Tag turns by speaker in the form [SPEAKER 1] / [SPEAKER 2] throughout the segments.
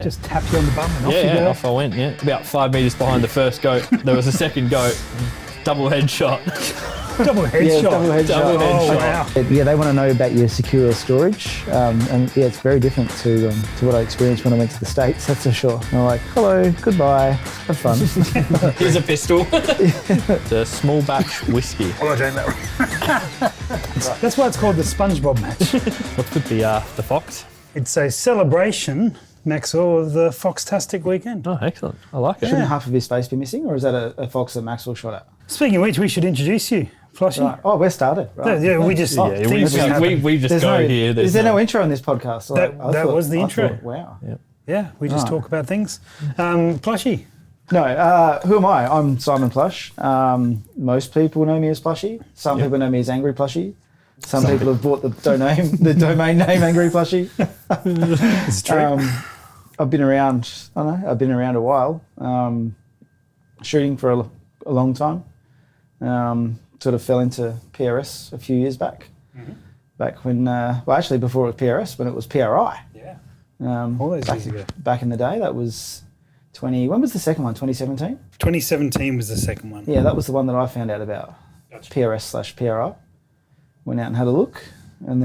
[SPEAKER 1] Just tap you on the bum and off you go.
[SPEAKER 2] Yeah, off I went, yeah. About 5 metres behind the first goat, there was a second goat. Double headshot.
[SPEAKER 1] Double headshot.
[SPEAKER 3] Double headshot.
[SPEAKER 1] Oh, wow.
[SPEAKER 3] Yeah, they want to know about your secure storage, and yeah, it's very different to what I experienced when I went to the States, that's for sure. And I'm like, hello, goodbye, have fun.
[SPEAKER 2] Here's a pistol. It's a small batch whiskey.
[SPEAKER 1] Oh, I don't know. That's why it's called the SpongeBob match.
[SPEAKER 2] What's with the Fox?
[SPEAKER 1] It's a celebration, Maxwell, of the Foxtastic Weekend.
[SPEAKER 2] Oh, excellent. I like it.
[SPEAKER 3] Shouldn't half of his face be missing, or is that a fox that Maxwell shot at?
[SPEAKER 1] Speaking of which, we should introduce you, Plushy.
[SPEAKER 3] Right. Oh, we're started. Right.
[SPEAKER 1] Yeah, we just...
[SPEAKER 2] Yeah, we just go here.
[SPEAKER 3] Is there no intro on this podcast?
[SPEAKER 1] That was the intro.
[SPEAKER 3] Wow.
[SPEAKER 1] Yeah, we just talk about things. Plushy.
[SPEAKER 3] No, who am I? I'm Simon Plush. Most people know me as Plushy. Some people know me as Angry Plushy. Some people have bought the domain name Angry Plushy.
[SPEAKER 1] It's true.
[SPEAKER 3] I've been around. I don't know. I've been around a while, shooting for a long time. Sort of fell into PRS a few years back. Mm-hmm. Back when, well, actually before it was PRS, when it was PRI.
[SPEAKER 1] Yeah.
[SPEAKER 3] All those years ago. Back in the day, that was when was the second one? 2017.
[SPEAKER 1] 2017 was the second one.
[SPEAKER 3] Yeah, that was the one that I found out about.
[SPEAKER 1] Gotcha.
[SPEAKER 3] PRS/PRI. Went out and had a look, and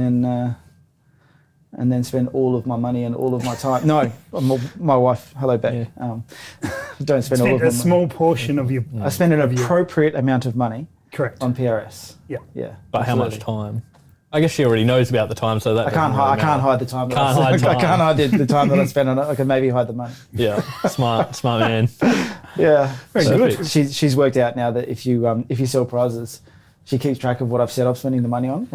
[SPEAKER 3] then spend all of my money and all of my time. No, my wife. Hello, Beck. Yeah. Don't spend all of my money.
[SPEAKER 1] A small portion of your.
[SPEAKER 3] I spend an appropriate amount of money.
[SPEAKER 1] Correct.
[SPEAKER 3] On PRS.
[SPEAKER 1] Yeah.
[SPEAKER 3] Yeah.
[SPEAKER 2] But
[SPEAKER 3] absolutely.
[SPEAKER 2] how much time? I guess she already knows about the time, so that
[SPEAKER 3] I can't hide the time. I can't hide the time that I spend on it. I can maybe hide the money.
[SPEAKER 2] Yeah, smart man.
[SPEAKER 3] Yeah.
[SPEAKER 1] Very good.
[SPEAKER 3] She's worked out now that if you sell prizes, she keeps track of what I've said I'm spending the money on.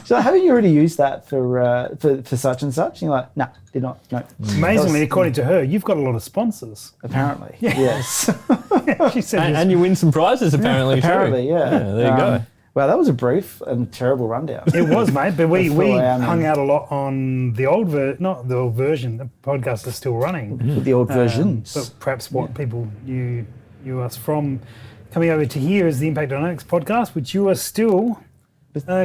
[SPEAKER 3] So haven't you already used that for such and such? And you're like, nah, did not. No.
[SPEAKER 1] Amazingly, according to her, you've got a lot of sponsors.
[SPEAKER 3] Apparently,
[SPEAKER 1] yeah.
[SPEAKER 3] Yes.
[SPEAKER 1] She said,
[SPEAKER 2] and you win some prizes apparently.
[SPEAKER 3] Apparently,
[SPEAKER 2] too.
[SPEAKER 3] yeah.
[SPEAKER 2] There you go.
[SPEAKER 3] Well, that was a brief and terrible rundown.
[SPEAKER 1] It was, mate. But we hung out a lot on the old not the old version. The podcast is still running.
[SPEAKER 3] The old versions.
[SPEAKER 1] But perhaps what people knew us from. Coming over to here is the Impact Dynamics podcast, which you are still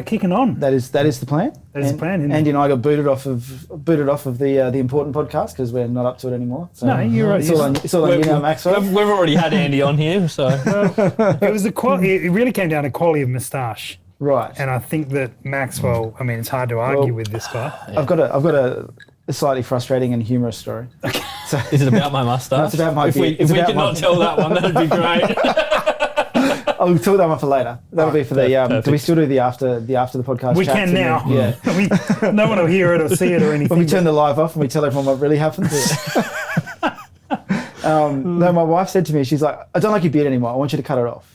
[SPEAKER 1] kicking on.
[SPEAKER 3] That is the plan.
[SPEAKER 1] That is the plan.
[SPEAKER 3] Andy and I got booted off of the important podcast because we're not up to it anymore. So
[SPEAKER 1] no, you're right.
[SPEAKER 3] It's all on you now, Maxwell.
[SPEAKER 2] We've already had Andy on here, so
[SPEAKER 1] it was the quality. It really came down to quality of moustache.
[SPEAKER 3] Right.
[SPEAKER 1] And I think that Maxwell. I mean, it's hard to argue with this guy.
[SPEAKER 3] Yeah. I've got a slightly frustrating and humorous story.
[SPEAKER 1] Okay.
[SPEAKER 2] So, is it about my moustache?
[SPEAKER 3] No, it's about my beard.
[SPEAKER 2] If we could not tell that one, that'd be great.
[SPEAKER 3] I'll talk that one for later. That'll be for the. Do we still do the after the podcast?
[SPEAKER 1] We can now. Yeah. No one will hear it or see it or anything.
[SPEAKER 3] When we turn the live off and we tell everyone what really happens. No, my wife said to me, she's like, I don't like your beard anymore. I want you to cut it off.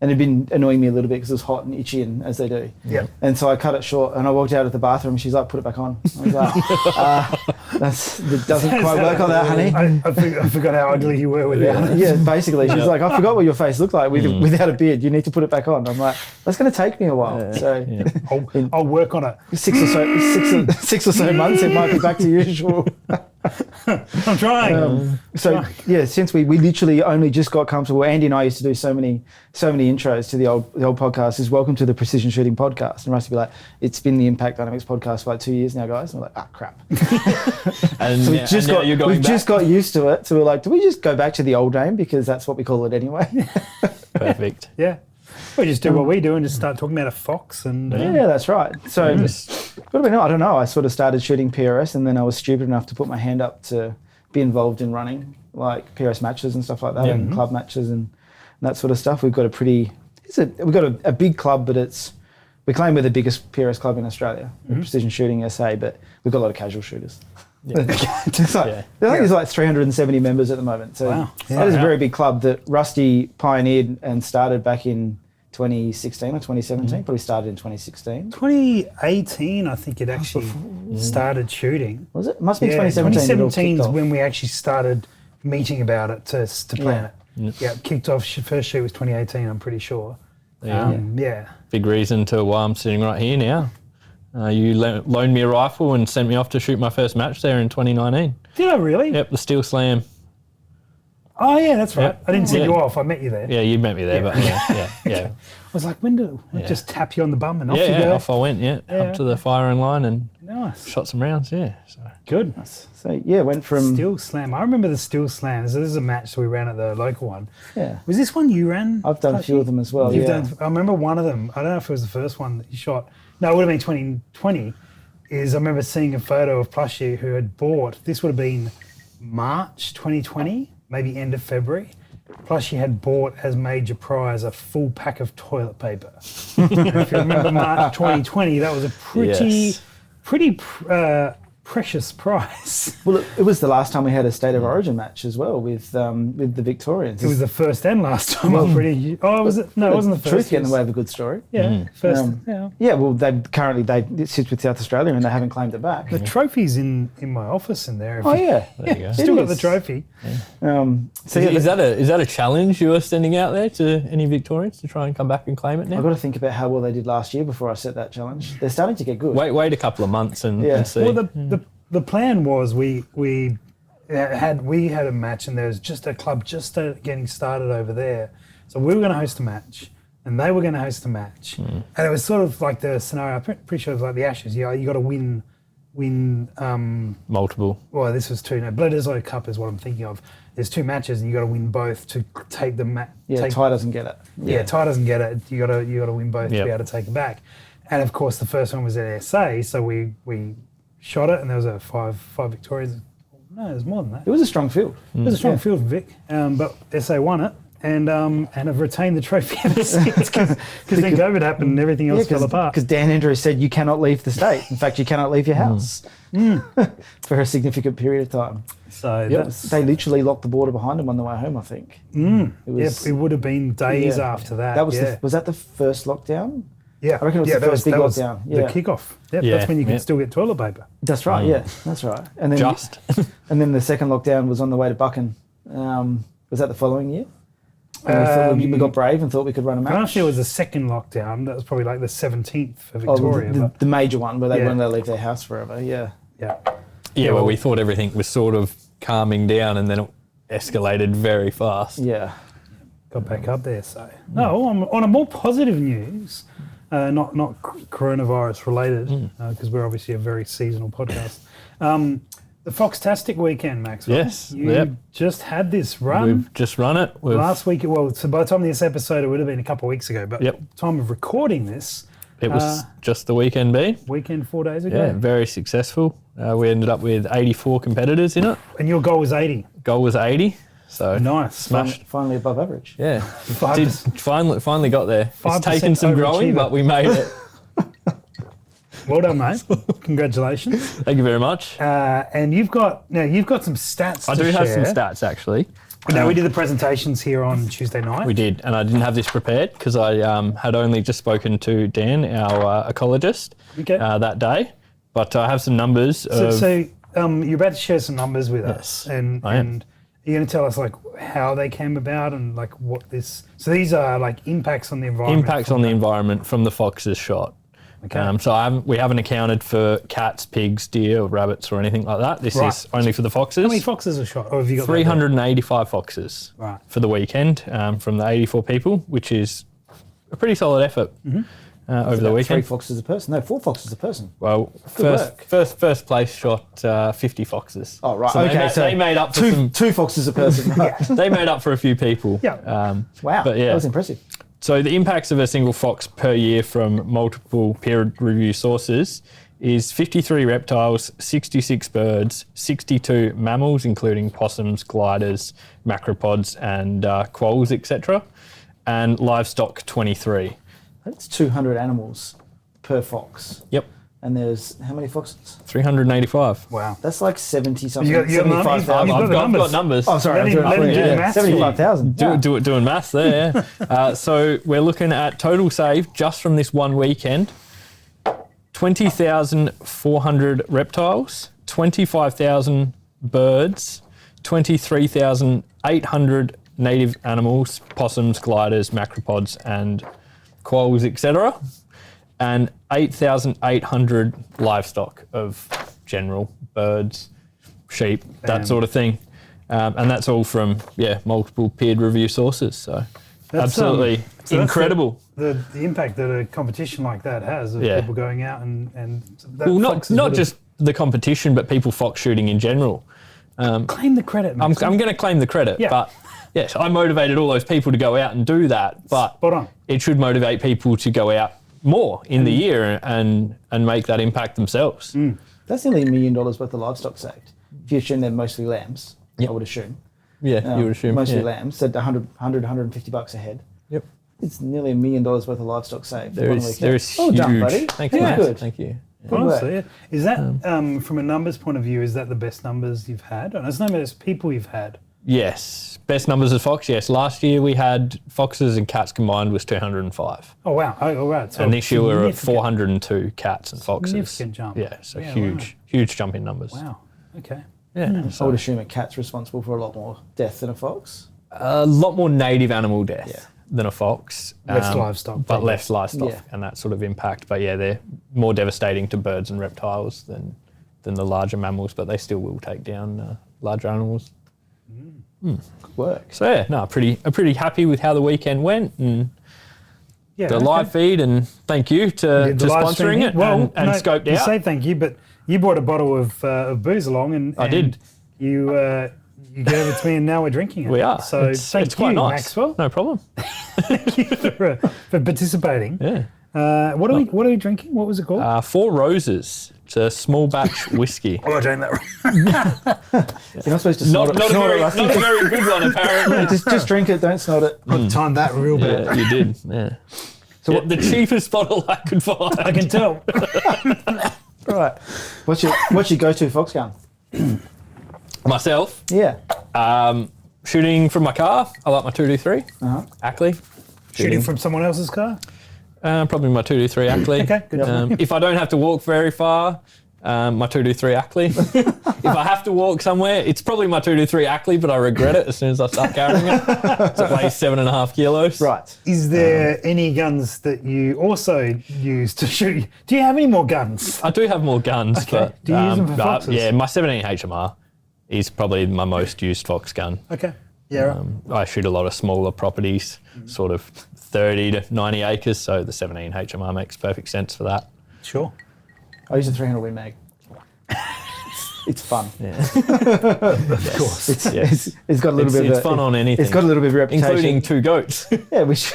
[SPEAKER 3] And it'd been annoying me a little bit because it was hot and itchy, and as they do.
[SPEAKER 1] Yeah.
[SPEAKER 3] And so I cut it short, and I walked out of the bathroom. She's like, "Put it back on." I was like, "That doesn't quite work on that, honey."
[SPEAKER 1] I forgot how ugly you were without it.
[SPEAKER 3] Yeah, basically, she's like, "I forgot what your face looked like without a beard. You need to put it back on." I'm like, "That's going to take me a while." So
[SPEAKER 1] I'll work on it.
[SPEAKER 3] 6 or so months, it might be back to usual.
[SPEAKER 1] I'm trying.
[SPEAKER 3] Since we literally only just got comfortable, Andy and I used to do so many intros to the old podcast. Is welcome to the Precision Shooting Podcast, and Rusty be like, it's been the Impact Dynamics podcast for like 2 years now, guys. And we're like, crap.
[SPEAKER 2] And
[SPEAKER 3] so we've just got used to it. So we're like, do we just go back to the old name because that's what we call it anyway?
[SPEAKER 2] Perfect.
[SPEAKER 1] Yeah. We just do what we do and just start talking about a fox and...
[SPEAKER 3] Yeah, that's right. So, I don't know. I sort of started shooting PRS, and then I was stupid enough to put my hand up to be involved in running like PRS matches and stuff like that, and club matches and that sort of stuff. We've got a big club, but we claim we're the biggest PRS club in Australia, Precision Shooting SA, but we've got a lot of casual shooters. Yeah. There's like 370 members at the moment. So that is a very big club that Rusty pioneered and started back in 2016 or 2017. Probably started in 2016.
[SPEAKER 1] 2018, I think it actually started shooting.
[SPEAKER 3] Was it? Must be 2017.
[SPEAKER 1] 2017 is when we actually started meeting about it to plan it. Yeah, kicked off. First shoot was 2018, I'm pretty sure.
[SPEAKER 2] Big reason to why I'm sitting right here now. You loaned me a rifle and sent me off to shoot my first match there in 2019.
[SPEAKER 1] Did I really?
[SPEAKER 2] Yep, the Steel Slam.
[SPEAKER 1] Oh, yeah, that's right. I didn't send you off. I met you there.
[SPEAKER 2] Yeah, you met me there, but yeah.
[SPEAKER 1] I was like, when do I just tap you on the bum and off you go?
[SPEAKER 2] Yeah, off I went, up to the firing line and
[SPEAKER 1] Nice.
[SPEAKER 2] shot some rounds. Yeah. So.
[SPEAKER 1] Good.
[SPEAKER 3] So yeah, went from
[SPEAKER 1] Still slam. I remember the still slam. So this is a match that we ran at the local one.
[SPEAKER 3] yeah.
[SPEAKER 1] Was this one you ran?
[SPEAKER 3] I've done a few of them as well.
[SPEAKER 1] You've
[SPEAKER 3] Yeah.
[SPEAKER 1] done. I remember one of them. I don't know if it was the first one that you shot. No, it would have been 2020. I remember seeing a photo of Plushy who had bought. This would have been March 2020, maybe end of February. Plushy had bought as major prize a full pack of toilet paper. And if you remember March 2020, that was a pretty precious prize.
[SPEAKER 3] Well, it was the last time we had a State of Origin match as well with the Victorians.
[SPEAKER 1] It was the first and last time. I'm pretty. Oh, was it? No, it wasn't the first.
[SPEAKER 3] Truth get in the way of a good story.
[SPEAKER 1] Yeah, first. Yeah.
[SPEAKER 3] Yeah, well, they sit with South Australia and they haven't claimed it back.
[SPEAKER 1] The trophy's in my office in there.
[SPEAKER 3] Oh yeah,
[SPEAKER 2] There you go.
[SPEAKER 1] Still got the trophy.
[SPEAKER 3] So yeah,
[SPEAKER 2] Is that a challenge you are sending out there to any Victorians to try and come back and claim it now?
[SPEAKER 3] I've got to think about how well they did last year before I set that challenge. They're starting to get good.
[SPEAKER 2] Wait a couple of months and see.
[SPEAKER 1] Well, the plan was we had a match and there was just a club just getting started over there, so we were going to host a match and they were going to host a match, and it was sort of like the scenario. I'm pretty sure it was like the Ashes. You got to win.
[SPEAKER 2] Multiple.
[SPEAKER 1] Well, this was two. No, Bledisloe Cup is what I'm thinking of. There's two matches and you got to win both to take the match.
[SPEAKER 3] Yeah, Ty doesn't get it.
[SPEAKER 1] Yeah, Ty doesn't get it. You got to win both to be able to take it back. And of course, the first one was at SA, so we shot it, and there was a five Victorians. No, there's more than that.
[SPEAKER 3] It was a strong field.
[SPEAKER 1] It was a strong field, Vic, but SA won it, and have retained the trophy ever since because then COVID happened and everything else fell apart.
[SPEAKER 3] Because Dan Andrews said you cannot leave the state. In fact, you cannot leave your house for a significant period of time.
[SPEAKER 1] So
[SPEAKER 3] They literally locked the border behind them on the way home, I think.
[SPEAKER 1] it would have been days after that.
[SPEAKER 3] That was was that the first lockdown?
[SPEAKER 1] Yeah,
[SPEAKER 3] I reckon it was the first big lockdown.
[SPEAKER 1] The kickoff. Yep, that's when you can still get toilet paper.
[SPEAKER 3] That's right. Yeah, that's right. And then and then the second lockdown was on the way to Buchan. Was that the following year? And we got brave and thought we could run a match.
[SPEAKER 1] Last year was the second lockdown. That was probably like the 17th for Victoria.
[SPEAKER 3] The major one where they wanted to leave their house forever. Yeah.
[SPEAKER 2] Yeah, well, we thought everything was sort of calming down and then it escalated very fast.
[SPEAKER 3] Yeah.
[SPEAKER 1] Got back up there. So no, on a more positive news. Not coronavirus related, because we're obviously a very seasonal podcast. The Foxtastic Weekend, Maxwell.
[SPEAKER 2] Yes.
[SPEAKER 1] You just had this run.
[SPEAKER 2] We've just run it.
[SPEAKER 1] Last week, so by the time of this episode, it would have been a couple of weeks ago, but time of recording this.
[SPEAKER 2] It was just the weekend B.
[SPEAKER 1] Weekend 4 days ago.
[SPEAKER 2] Yeah, very successful. We ended up with 84 competitors in it.
[SPEAKER 1] And your goal was 80.
[SPEAKER 2] Goal was 80. So
[SPEAKER 1] nice.
[SPEAKER 2] Smashed.
[SPEAKER 3] Finally above average.
[SPEAKER 2] Yeah. Finally got there. It's taken some growing, but we made it.
[SPEAKER 1] Well done, mate. Congratulations.
[SPEAKER 2] Thank you very much.
[SPEAKER 1] And you've got some stats
[SPEAKER 2] I
[SPEAKER 1] to
[SPEAKER 2] do
[SPEAKER 1] share.
[SPEAKER 2] have some stats, actually.
[SPEAKER 1] Now, we did the presentations here on Tuesday night.
[SPEAKER 2] We did, and I didn't have this prepared because I had only just spoken to Dan, our ecologist, that day. But I have some numbers.
[SPEAKER 1] So you're about to share some numbers with us. And
[SPEAKER 2] I am.
[SPEAKER 1] you're going to tell us like how they came about and like what this... So these are like impacts on the environment.
[SPEAKER 2] Impacts on the environment from the foxes shot.
[SPEAKER 1] Okay.
[SPEAKER 2] So we haven't accounted for cats, pigs, deer, or rabbits or anything like that. This is only for the foxes.
[SPEAKER 1] How many foxes are shot? Or have you got
[SPEAKER 2] 385 foxes for the weekend from the 84 people, which is a pretty solid effort over the weekend.
[SPEAKER 3] 3 foxes a person? No, 4 foxes a person.
[SPEAKER 2] Well, first place shot 50 foxes.
[SPEAKER 3] Oh, right.
[SPEAKER 2] So
[SPEAKER 3] okay,
[SPEAKER 2] they made up for
[SPEAKER 3] two foxes a person. Right.
[SPEAKER 2] They made up for a few people.
[SPEAKER 1] Yeah.
[SPEAKER 3] Wow,
[SPEAKER 2] but yeah.
[SPEAKER 3] That was impressive.
[SPEAKER 2] So the impacts of a single fox per year from multiple peer review sources is 53 reptiles, 66 birds, 62 mammals, including possums, gliders, macropods, and quolls, etc., and livestock 23.
[SPEAKER 3] That's 200 animals per fox.
[SPEAKER 2] Yep.
[SPEAKER 3] And there's how many foxes?
[SPEAKER 2] 385.
[SPEAKER 1] Wow.
[SPEAKER 3] That's like 70 something.
[SPEAKER 1] You got
[SPEAKER 3] 75,000.
[SPEAKER 1] I've
[SPEAKER 2] got numbers.
[SPEAKER 3] Oh, sorry.
[SPEAKER 1] Let him do the maths.
[SPEAKER 3] 75,000.
[SPEAKER 2] Doing maths there, yeah. So we're looking at total save just from this one weekend, 20,400 reptiles, 25,000 birds, 23,800 native animals, possums, gliders, macropods, and quolls, etc., and 8,800 livestock of general birds, sheep, that sort of thing. And that's all from, multiple peer review sources. So
[SPEAKER 1] That's,
[SPEAKER 2] absolutely
[SPEAKER 1] so that's
[SPEAKER 2] incredible.
[SPEAKER 1] The impact that a competition like that has of
[SPEAKER 2] Yeah.
[SPEAKER 1] people going out and that
[SPEAKER 2] Well,
[SPEAKER 1] Fox
[SPEAKER 2] not
[SPEAKER 1] would have-
[SPEAKER 2] just the competition, but people fox shooting in general.
[SPEAKER 1] claim the credit.
[SPEAKER 2] I'm
[SPEAKER 1] Maxwell.
[SPEAKER 2] going to claim the credit,
[SPEAKER 1] Yeah.
[SPEAKER 2] but yes, I motivated all those people to go out and do that. But
[SPEAKER 1] Spot on.
[SPEAKER 2] it should motivate people to go out more in the year and make that impact themselves.
[SPEAKER 3] That's nearly $1 million worth of livestock saved. If you assume they're mostly lambs, I would assume.
[SPEAKER 2] Yeah, you would assume.
[SPEAKER 3] Mostly
[SPEAKER 2] yeah.
[SPEAKER 3] lambs, so $150 a head.
[SPEAKER 2] Yep.
[SPEAKER 3] It's nearly $1 million worth of livestock saved.
[SPEAKER 2] There
[SPEAKER 3] one
[SPEAKER 2] is
[SPEAKER 3] weekend.
[SPEAKER 2] huge.
[SPEAKER 3] Well done, buddy.
[SPEAKER 2] Thank you.
[SPEAKER 3] Yeah.
[SPEAKER 2] Matt.
[SPEAKER 3] Good.
[SPEAKER 2] Thank you.
[SPEAKER 3] Good
[SPEAKER 1] Honestly,
[SPEAKER 3] work.
[SPEAKER 1] is that from a numbers point of view? Is that the best numbers you've had? And it's not as people you've had.
[SPEAKER 2] Yes, best numbers of fox. Yes, last year we had foxes and cats combined was 205,
[SPEAKER 1] Oh wow! Oh, all right. So
[SPEAKER 2] and this year we're at
[SPEAKER 1] significant-
[SPEAKER 2] 402 cats and foxes.
[SPEAKER 1] Significant jump.
[SPEAKER 2] Yeah, so
[SPEAKER 1] Yeah,
[SPEAKER 2] huge jump in numbers.
[SPEAKER 1] Wow. Okay.
[SPEAKER 2] Yeah,
[SPEAKER 3] I
[SPEAKER 2] so
[SPEAKER 3] would assume a cat's responsible for a lot more death than a fox.
[SPEAKER 2] a lot more native animal death
[SPEAKER 3] Yeah.
[SPEAKER 2] than a fox.
[SPEAKER 1] Less livestock,
[SPEAKER 2] but
[SPEAKER 1] probably.
[SPEAKER 2] less livestock
[SPEAKER 3] Yeah.
[SPEAKER 2] and that sort of impact. But yeah, they're more devastating to birds and reptiles than the larger mammals, but they still will take down larger animals.
[SPEAKER 3] Good work.
[SPEAKER 2] So yeah, no, pretty happy with how the weekend went and
[SPEAKER 1] Yeah.
[SPEAKER 2] the
[SPEAKER 1] okay.
[SPEAKER 2] live feed, and thank you to
[SPEAKER 1] The live stream
[SPEAKER 2] sponsoring
[SPEAKER 1] here.
[SPEAKER 2] it
[SPEAKER 1] Well,
[SPEAKER 2] and
[SPEAKER 1] no,
[SPEAKER 2] scoped
[SPEAKER 1] you
[SPEAKER 2] out.
[SPEAKER 1] say thank you, but you brought a bottle of booze along, and
[SPEAKER 2] I did.
[SPEAKER 1] You gave it to me, and now we're drinking it.
[SPEAKER 2] We are.
[SPEAKER 1] So
[SPEAKER 2] it's
[SPEAKER 1] thank
[SPEAKER 2] quite
[SPEAKER 1] you,
[SPEAKER 2] nice.
[SPEAKER 1] Maxwell.
[SPEAKER 2] No problem.
[SPEAKER 1] Thank you for participating.
[SPEAKER 2] Yeah.
[SPEAKER 1] What are we drinking? What was it called?
[SPEAKER 2] 4 Roses. It's a small batch whiskey.
[SPEAKER 1] Oh, I drank that right.
[SPEAKER 3] You're not supposed to
[SPEAKER 2] not,
[SPEAKER 3] snort
[SPEAKER 2] not,
[SPEAKER 3] it.
[SPEAKER 2] a
[SPEAKER 3] Snort
[SPEAKER 2] very,
[SPEAKER 3] it,
[SPEAKER 2] not a very good one, apparently.
[SPEAKER 3] just drink it, don't snort it.
[SPEAKER 1] I timed that real bad.
[SPEAKER 2] Yeah, you did. Yeah. So the cheapest bottle I could find.
[SPEAKER 1] I can tell.
[SPEAKER 3] Right. What's your go-to fox gun?
[SPEAKER 2] Myself,
[SPEAKER 3] Yeah.
[SPEAKER 2] shooting from my car. I like my 223 Ackley.
[SPEAKER 1] Shooting from someone else's car?
[SPEAKER 2] Probably my 223 Ackley.
[SPEAKER 1] Okay, good.
[SPEAKER 2] If I don't have to walk very far, my 223 Ackley. If I have to walk somewhere, it's probably my 223 Ackley, but I regret it as soon as I start carrying it. It weighs 7.5 kilos.
[SPEAKER 3] Right.
[SPEAKER 1] Is there any guns that you also use to shoot? Do you have any more guns?
[SPEAKER 2] I do have more guns,
[SPEAKER 1] Okay.
[SPEAKER 2] but
[SPEAKER 1] Do you use them for foxes?
[SPEAKER 2] yeah, my 17 HMR is probably my most used fox gun.
[SPEAKER 1] Okay. Yeah. Right.
[SPEAKER 2] I shoot a lot of smaller properties, sort of 30 to 90 acres, so the 17 HMR makes perfect sense for that.
[SPEAKER 1] Sure.
[SPEAKER 3] I use a 300 Win Mag. It's fun.
[SPEAKER 2] Yeah.
[SPEAKER 1] Of course.
[SPEAKER 3] It's got a little bit of
[SPEAKER 2] It's fun on anything.
[SPEAKER 3] It's got a little bit of reputation.
[SPEAKER 2] including 2 goats.
[SPEAKER 3] Yeah, which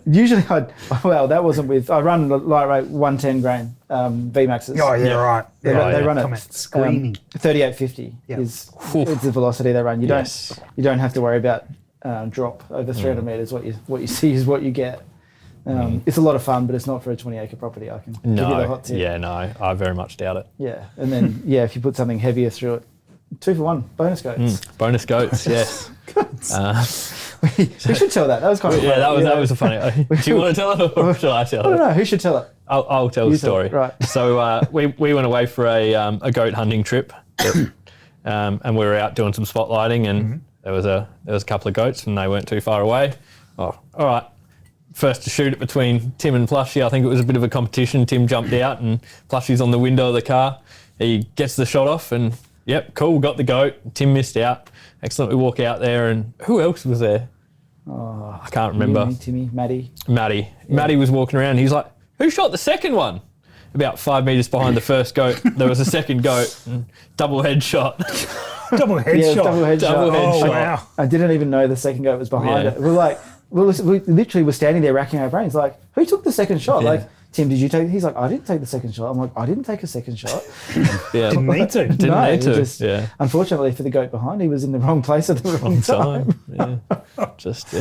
[SPEAKER 3] usually that wasn't with. I run lightweight 110 grain VMAXs.
[SPEAKER 1] Oh, yeah, right.
[SPEAKER 3] They,
[SPEAKER 1] Yeah,
[SPEAKER 3] run- they
[SPEAKER 2] yeah.
[SPEAKER 3] run
[SPEAKER 1] Come
[SPEAKER 3] it
[SPEAKER 1] out screaming.
[SPEAKER 3] 3850
[SPEAKER 1] Yeah.
[SPEAKER 3] is
[SPEAKER 2] Oof.
[SPEAKER 3] it's the velocity they run. You
[SPEAKER 2] Yes.
[SPEAKER 3] don't have to worry about drop over 300 meters. What you see is what you get. It's a lot of fun, but it's not for a 20-acre property. I can give you the
[SPEAKER 2] No,
[SPEAKER 3] hot tip.
[SPEAKER 2] yeah, no, I very much doubt it.
[SPEAKER 3] Yeah, and then if you put something heavier through it, 2 for 1 bonus goats.
[SPEAKER 2] Bonus goats, yes.
[SPEAKER 3] We should tell that. That was kind of
[SPEAKER 2] Yeah,
[SPEAKER 3] funny,
[SPEAKER 2] that was a funny. Do you want to tell it or should I tell
[SPEAKER 3] I don't
[SPEAKER 2] it?
[SPEAKER 3] know who should tell it.
[SPEAKER 2] I'll tell
[SPEAKER 3] You
[SPEAKER 2] the
[SPEAKER 3] tell
[SPEAKER 2] story.
[SPEAKER 3] it, right.
[SPEAKER 2] So we went away for a goat hunting trip, and we were out doing some spotlighting, and there was a couple of goats, and they weren't too far away. Oh, all right. First to shoot it between Tim and Plushy. I think it was a bit of a competition. Tim jumped out, and Plushy's on the window of the car. He gets the shot off, and yep, cool, got the goat. Tim missed out. Excellent. We walk out there, and who else was there?
[SPEAKER 3] Oh,
[SPEAKER 2] I can't remember.
[SPEAKER 3] Timmy, Maddie.
[SPEAKER 2] Maddie. Maddie was walking around. He's like, who shot the second one? About 5 meters behind the first goat, there was a second goat. And double headshot.
[SPEAKER 1] Double
[SPEAKER 3] Yeah, it was
[SPEAKER 1] headshot.
[SPEAKER 3] double headshot.
[SPEAKER 2] Double headshot.
[SPEAKER 1] Oh, wow.
[SPEAKER 3] I didn't even know the second goat was behind
[SPEAKER 2] Yeah.
[SPEAKER 3] it. We literally were standing there racking our brains, like, who took the second shot?
[SPEAKER 2] Yeah.
[SPEAKER 3] Like, Tim, did you take? He's like, I didn't take the second shot. I'm like, I didn't take a second shot.
[SPEAKER 2] Yeah.
[SPEAKER 1] Didn't need to.
[SPEAKER 2] Didn't
[SPEAKER 3] No,
[SPEAKER 2] need to.
[SPEAKER 3] just-
[SPEAKER 2] Yeah.
[SPEAKER 3] Unfortunately for the goat behind, he was in the wrong place at the wrong time.
[SPEAKER 2] Yeah. Just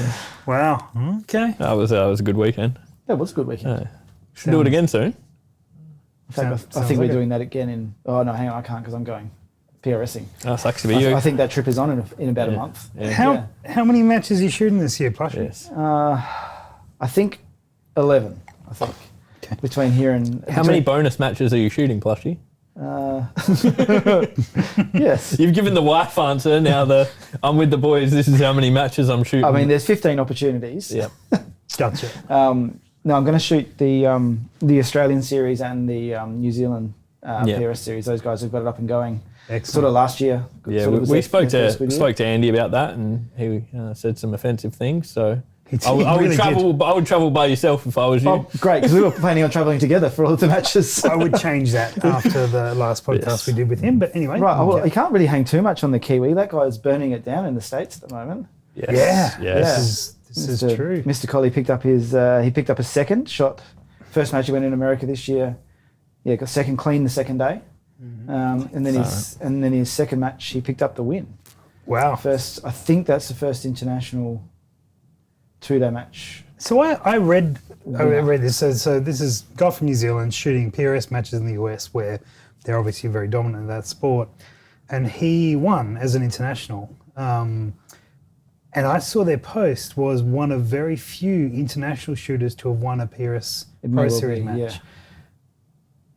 [SPEAKER 1] Wow. Okay.
[SPEAKER 2] that was a good weekend.
[SPEAKER 3] That was a good weekend.
[SPEAKER 2] Yeah. Should do it again soon.
[SPEAKER 3] In fact, I
[SPEAKER 1] Sounds
[SPEAKER 3] think
[SPEAKER 1] like
[SPEAKER 3] we're
[SPEAKER 1] it.
[SPEAKER 3] doing that again in. Oh no, hang on, I can't because I'm going PRSing.
[SPEAKER 2] Oh, sucks to be you.
[SPEAKER 3] I think that trip is on in about a
[SPEAKER 2] Yeah.
[SPEAKER 3] month.
[SPEAKER 2] Yeah.
[SPEAKER 1] How many matches are you shooting this year, Plushy?
[SPEAKER 2] Yes.
[SPEAKER 3] I think 11. I think between here and
[SPEAKER 2] How many bonus matches are you shooting, Plushy?
[SPEAKER 3] Yes.
[SPEAKER 2] You've given the wife answer. Now I'm with the boys. This is how many matches I'm shooting.
[SPEAKER 3] I mean, there's 15 opportunities.
[SPEAKER 2] yeah.
[SPEAKER 1] Gotcha.
[SPEAKER 3] No, I'm going to shoot the Australian series and the New Zealand PRS series. Those guys have got it up and going.
[SPEAKER 1] Excellent.
[SPEAKER 3] Sort of last year.
[SPEAKER 2] Yeah,
[SPEAKER 3] Sort of was
[SPEAKER 2] we
[SPEAKER 3] their
[SPEAKER 2] spoke
[SPEAKER 3] first good year.
[SPEAKER 2] to Andy about that, and he said some offensive things. So I would
[SPEAKER 1] really
[SPEAKER 2] travel. I would travel by yourself if I was you.
[SPEAKER 3] Oh, great, because we were planning on travelling together for all of the matches.
[SPEAKER 1] I would change that after the last podcast we did with him. But anyway,
[SPEAKER 3] Right, well, you can't really hang too much on the Kiwi. That guy is burning it down in the States at the moment.
[SPEAKER 2] Yes.
[SPEAKER 1] Yeah. This is true.
[SPEAKER 3] Mr. Colley picked up his a second shot. First match he went in America this year. Yeah, got second clean the second day. And then his second match he picked up the win.
[SPEAKER 1] Wow.
[SPEAKER 3] I think that's the first international 2-day match.
[SPEAKER 1] So I read this. So this is a guy from New Zealand shooting PRS matches in the US where they're obviously very dominant in that sport. And he won as an international. And I saw their post was one of very few international shooters to have won a PRS Pro Series match.
[SPEAKER 3] Yeah.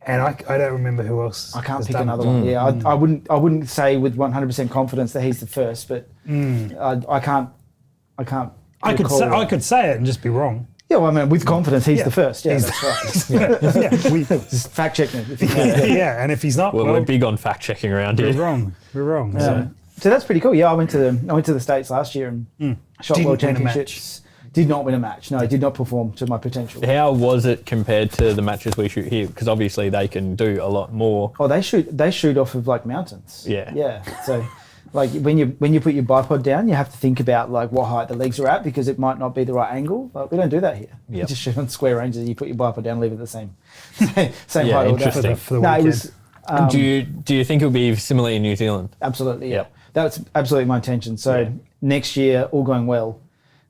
[SPEAKER 1] And I don't remember who else.
[SPEAKER 3] I can't
[SPEAKER 1] has
[SPEAKER 3] pick
[SPEAKER 1] done
[SPEAKER 3] another
[SPEAKER 1] it.
[SPEAKER 3] one. Yeah, I wouldn't say with 100% confidence that he's the first, but I can't.
[SPEAKER 1] I could say it and just be wrong.
[SPEAKER 3] Yeah, well, I mean, with confidence, he's the first. Yeah, that's right. Just fact check me if you can.
[SPEAKER 1] Yeah, and if he's not,
[SPEAKER 2] Well, we're big on fact checking around
[SPEAKER 1] we're
[SPEAKER 2] here.
[SPEAKER 1] wrong. We're wrong.
[SPEAKER 3] So that's pretty cool. Yeah, I went to the States last year and shot
[SPEAKER 1] Didn't
[SPEAKER 3] World
[SPEAKER 1] win a
[SPEAKER 3] Championships. Did not win a match. No, I did not perform to my potential.
[SPEAKER 2] How was it compared to the matches we shoot here? Because obviously they can do a lot more.
[SPEAKER 3] Oh, they shoot off of like mountains.
[SPEAKER 2] Yeah.
[SPEAKER 3] Yeah. So, like when you put your bipod down, you have to think about like what height the legs are at because it might not be the right angle. Like we don't do that here.
[SPEAKER 2] Yep.
[SPEAKER 3] You just shoot on square ranges. You put your bipod down, leave it the same height all day.
[SPEAKER 2] Interesting.
[SPEAKER 1] For the
[SPEAKER 3] No, it
[SPEAKER 1] weekend.
[SPEAKER 3] was.
[SPEAKER 2] Do you think it'll be similar in New Zealand?
[SPEAKER 3] Absolutely, yeah.
[SPEAKER 2] Yep.
[SPEAKER 3] That's absolutely my intention. So next year, all going well,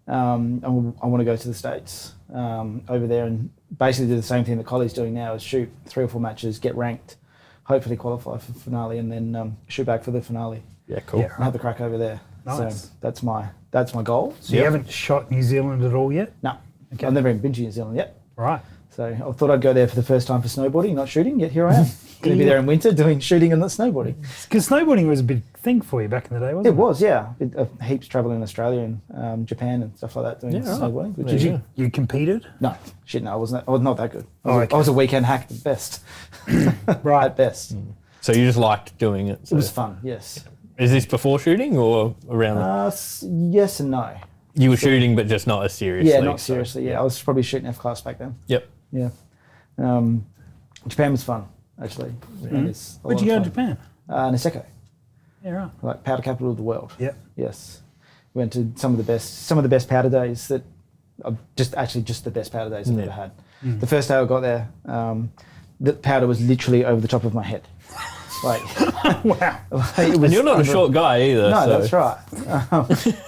[SPEAKER 3] I want to go to the States over there and basically do the same thing that Colley's doing now: is shoot 3 or 4 matches, get ranked, hopefully qualify for the finale, and then shoot back for the finale.
[SPEAKER 2] Yeah, cool.
[SPEAKER 3] And have the crack over there.
[SPEAKER 1] Nice.
[SPEAKER 3] So that's my goal.
[SPEAKER 1] So you haven't shot New Zealand at all yet?
[SPEAKER 3] No,
[SPEAKER 1] Okay.
[SPEAKER 3] I've never even been to New Zealand yet.
[SPEAKER 1] Right.
[SPEAKER 3] So I thought I'd go there for the first time for snowboarding, not shooting. Yet here I am, going to be there in winter doing shooting and not snowboarding.
[SPEAKER 1] Because snowboarding was a big thing for you back in the day, wasn't it?
[SPEAKER 3] It was, yeah. Heaps travelling in Australia and Japan and stuff like that doing snowboarding. Which is
[SPEAKER 1] You competed?
[SPEAKER 3] no, shit, no, I was not that good.
[SPEAKER 1] Oh, okay.
[SPEAKER 3] I was a weekend hack at best.
[SPEAKER 1] Right.
[SPEAKER 3] At best.
[SPEAKER 2] So you just liked doing it? So.
[SPEAKER 3] It was fun, yes.
[SPEAKER 2] Is this before shooting or around?
[SPEAKER 3] Yes and no.
[SPEAKER 2] You were shooting, but just not as seriously.
[SPEAKER 3] Yeah, not seriously. Yeah, I was probably shooting F-class back then.
[SPEAKER 2] Yep.
[SPEAKER 3] Yeah. Japan was fun, actually.
[SPEAKER 1] Where'd you go to Japan?
[SPEAKER 3] Niseko,
[SPEAKER 1] Yeah, right.
[SPEAKER 3] like powder capital of the world.
[SPEAKER 1] Yep.
[SPEAKER 3] Yes. We went to some of the best powder days that just the best powder days I've ever had. The first day I got there, the powder was literally over the top of my head. Like,
[SPEAKER 1] Wow.
[SPEAKER 3] it was
[SPEAKER 2] And you're not a short guy either.
[SPEAKER 3] No,
[SPEAKER 2] so.
[SPEAKER 3] that's right.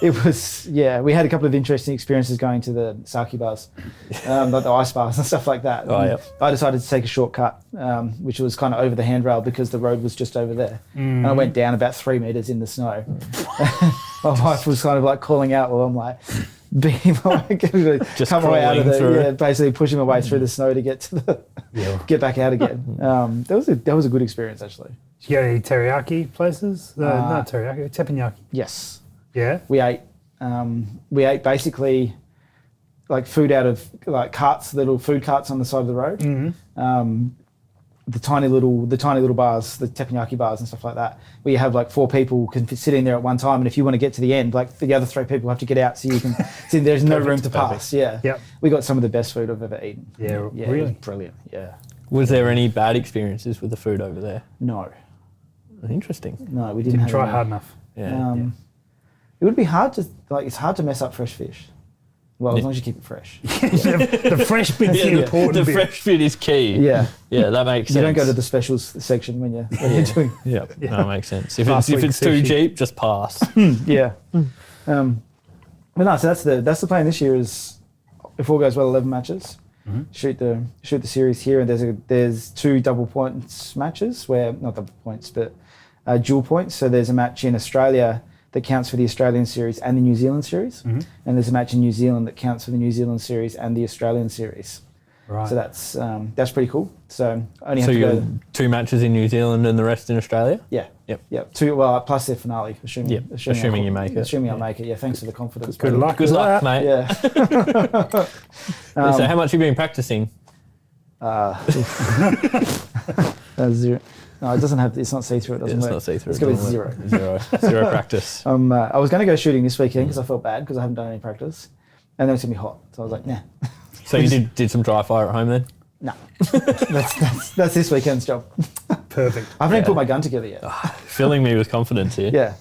[SPEAKER 3] It was, we had a couple of interesting experiences going to the sake bars, like the ice bars and stuff like that.
[SPEAKER 2] Oh,
[SPEAKER 3] And
[SPEAKER 2] yep.
[SPEAKER 3] I decided to take a shortcut, which was kind of over the handrail because the road was just over there. And I went down about 3 meters in the snow. My wife was kind of like calling out while I'm like, being
[SPEAKER 2] Just
[SPEAKER 3] come away out of
[SPEAKER 2] crawling through.
[SPEAKER 3] basically pushing my way through the snow to get to get back out again. That was a good experience actually.
[SPEAKER 1] Did you go to any teriyaki places? Not teriyaki, teppanyaki.
[SPEAKER 3] Yes.
[SPEAKER 1] Yeah?
[SPEAKER 3] We ate basically like food out of like carts, little food carts on the side of the road.
[SPEAKER 1] Mm-hmm.
[SPEAKER 3] The tiny little bars, the teppanyaki bars and stuff like that, where you have like 4 people can sit in there at one time, and if you want to get to the end, like the other 3 people have to get out so you can sit. There's no room to pass. Yeah.
[SPEAKER 1] Yep.
[SPEAKER 3] We got some of the best food I've ever eaten.
[SPEAKER 1] Yeah,
[SPEAKER 3] It was
[SPEAKER 1] really?
[SPEAKER 3] brilliant. Yeah.
[SPEAKER 2] Was there any bad experiences with the food over there?
[SPEAKER 3] No,
[SPEAKER 2] Interesting.
[SPEAKER 3] we didn't
[SPEAKER 1] Didn't
[SPEAKER 3] have
[SPEAKER 1] try
[SPEAKER 3] any.
[SPEAKER 1] hard enough.
[SPEAKER 2] Yeah.
[SPEAKER 3] It would be hard to it's hard to mess up fresh fish. Well, as long as you keep it fresh.
[SPEAKER 1] The fresh bit's the important
[SPEAKER 2] the
[SPEAKER 1] bit.
[SPEAKER 2] fresh bit is key.
[SPEAKER 3] Yeah.
[SPEAKER 2] Yeah, that makes sense.
[SPEAKER 3] You don't go to the specials section when you're doing.
[SPEAKER 2] Yeah, that makes sense. If
[SPEAKER 1] Last
[SPEAKER 2] it's
[SPEAKER 1] week
[SPEAKER 2] too
[SPEAKER 1] sushi.
[SPEAKER 2] cheap, just pass.
[SPEAKER 3] Yeah. But no, so that's the plan this year is, if all goes well, 11 matches. Shoot the series here, and there's 2 double points matches where not double points but dual points. So there's a match in Australia that counts for the Australian series and the New Zealand series, and there's a match in New Zealand that counts for the New Zealand series and the Australian series.
[SPEAKER 1] Right.
[SPEAKER 3] So that's pretty cool. So I only have
[SPEAKER 2] So
[SPEAKER 3] to
[SPEAKER 2] you
[SPEAKER 3] go.
[SPEAKER 2] got 2 matches in New Zealand and the rest in Australia?
[SPEAKER 3] Yeah.
[SPEAKER 2] Yep.
[SPEAKER 3] Yeah. 2 plus the finale. Assuming
[SPEAKER 2] assuming you make it.
[SPEAKER 3] Assuming I make it. Yeah. Thanks for the confidence.
[SPEAKER 1] Good
[SPEAKER 3] buddy.
[SPEAKER 1] luck.
[SPEAKER 2] Good
[SPEAKER 1] with
[SPEAKER 2] luck,
[SPEAKER 1] that.
[SPEAKER 2] mate.
[SPEAKER 3] Yeah.
[SPEAKER 2] So how much have you been practicing?
[SPEAKER 3] 0. No, it doesn't have. It's not see-through. It doesn't
[SPEAKER 2] It's
[SPEAKER 3] work.
[SPEAKER 2] not see-through.
[SPEAKER 3] It's going to be
[SPEAKER 2] doesn't
[SPEAKER 3] 0.
[SPEAKER 2] Zero practice.
[SPEAKER 3] I was going to go shooting this weekend because I felt bad because I haven't done any practice. and then it's gonna be hot. So I was like, nah,
[SPEAKER 2] So you did some dry fire at home then?
[SPEAKER 3] no. that's this weekend's job.
[SPEAKER 1] Perfect.
[SPEAKER 3] I haven't even put my gun together yet.
[SPEAKER 2] Filling me with confidence here.
[SPEAKER 3] Yeah.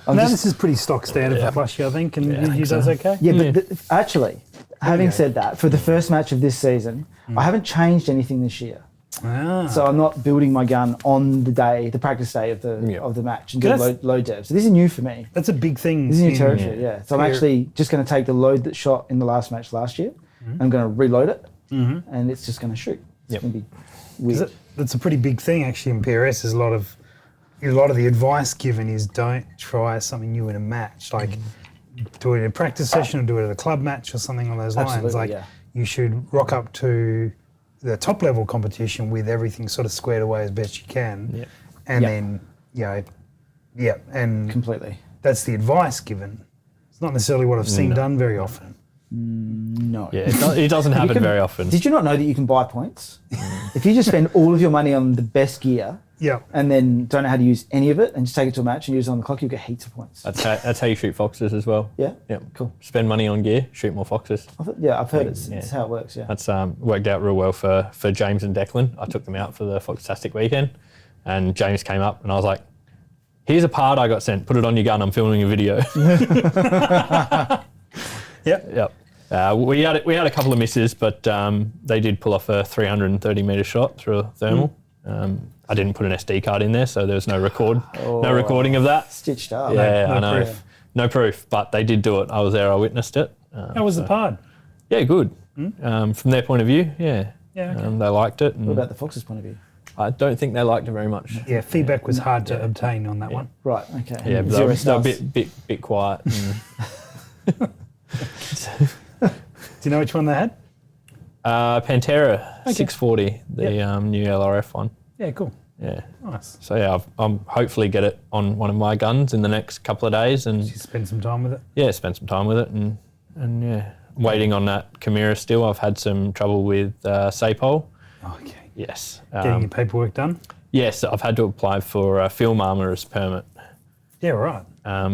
[SPEAKER 1] Now this is pretty stock standard for Plushy, I think, and you guys okay?
[SPEAKER 3] Yeah, but actually, having said that, for the first match of this season, I haven't changed anything this year.
[SPEAKER 1] Ah.
[SPEAKER 3] So I'm not building my gun on the practice day of the match and do low dev. So this is new for me.
[SPEAKER 1] That's a big thing.
[SPEAKER 3] This is new territory, yeah. So I'm actually just going to take the load that shot in the last match last year. I'm going to reload it, and it's just going to shoot. It's going to be weird.
[SPEAKER 1] That's a pretty big thing actually in PRS. There's a lot of the advice given is don't try something new in a match. Like do it in a practice session or do it at a club match or something on those lines.
[SPEAKER 3] Absolutely,
[SPEAKER 1] Like you should rock up to the top level competition with everything sort of squared away as best you can, and then and
[SPEAKER 3] Completely.
[SPEAKER 1] that's the advice given. It's not necessarily what I've seen done very often.
[SPEAKER 3] No.
[SPEAKER 2] Yeah, it doesn't happen very often.
[SPEAKER 3] Did you not know that you can buy points? If you just spend all of your money on the best gear and then don't know how to use any of it and just take it to a match and use it on the clock, you get heaps of points.
[SPEAKER 2] That's how you shoot foxes as well.
[SPEAKER 3] Yeah?
[SPEAKER 2] Yeah.
[SPEAKER 3] Cool.
[SPEAKER 2] Spend money on gear, shoot more foxes.
[SPEAKER 3] I've heard it's how it works, yeah.
[SPEAKER 2] That's worked out real well for James and Declan. I took them out for the Foxtastic Weekend, and James came up and I was like, here's a part I got sent, put it on your gun, I'm filming a video. Yep. We had a couple of misses, but they did pull off a 330 metre shot through a thermal. I didn't put an SD card in there, so there was no recording of that.
[SPEAKER 3] Stitched up.
[SPEAKER 2] Yeah, I know.
[SPEAKER 1] proof.
[SPEAKER 2] No proof, but they did do it. I was there, I witnessed it.
[SPEAKER 1] How was the pod?
[SPEAKER 2] Yeah, good. From their point of view,
[SPEAKER 1] Yeah, okay.
[SPEAKER 2] they liked it. And
[SPEAKER 3] What about the Fox's point of view?
[SPEAKER 2] I don't think they liked it very much.
[SPEAKER 1] Yeah, feedback was hard to obtain on that one.
[SPEAKER 3] Right, okay.
[SPEAKER 2] Yeah, but they were a bit quiet.
[SPEAKER 1] Do you know which one they had?
[SPEAKER 2] Pantera 640, the new LRF one.
[SPEAKER 1] Yeah, cool.
[SPEAKER 2] Yeah.
[SPEAKER 1] Nice.
[SPEAKER 2] So yeah, I'm hopefully get it on one of my guns in the next couple of days, and
[SPEAKER 1] You spend some time with it.
[SPEAKER 2] yeah, spend some time with it, and yeah, waiting on that Chimera still. I've had some trouble with SAPOL.
[SPEAKER 1] Okay.
[SPEAKER 2] Yes.
[SPEAKER 1] Getting your paperwork done?
[SPEAKER 2] Yes, I've had to apply for a film armourer's permit,
[SPEAKER 1] Yeah, right.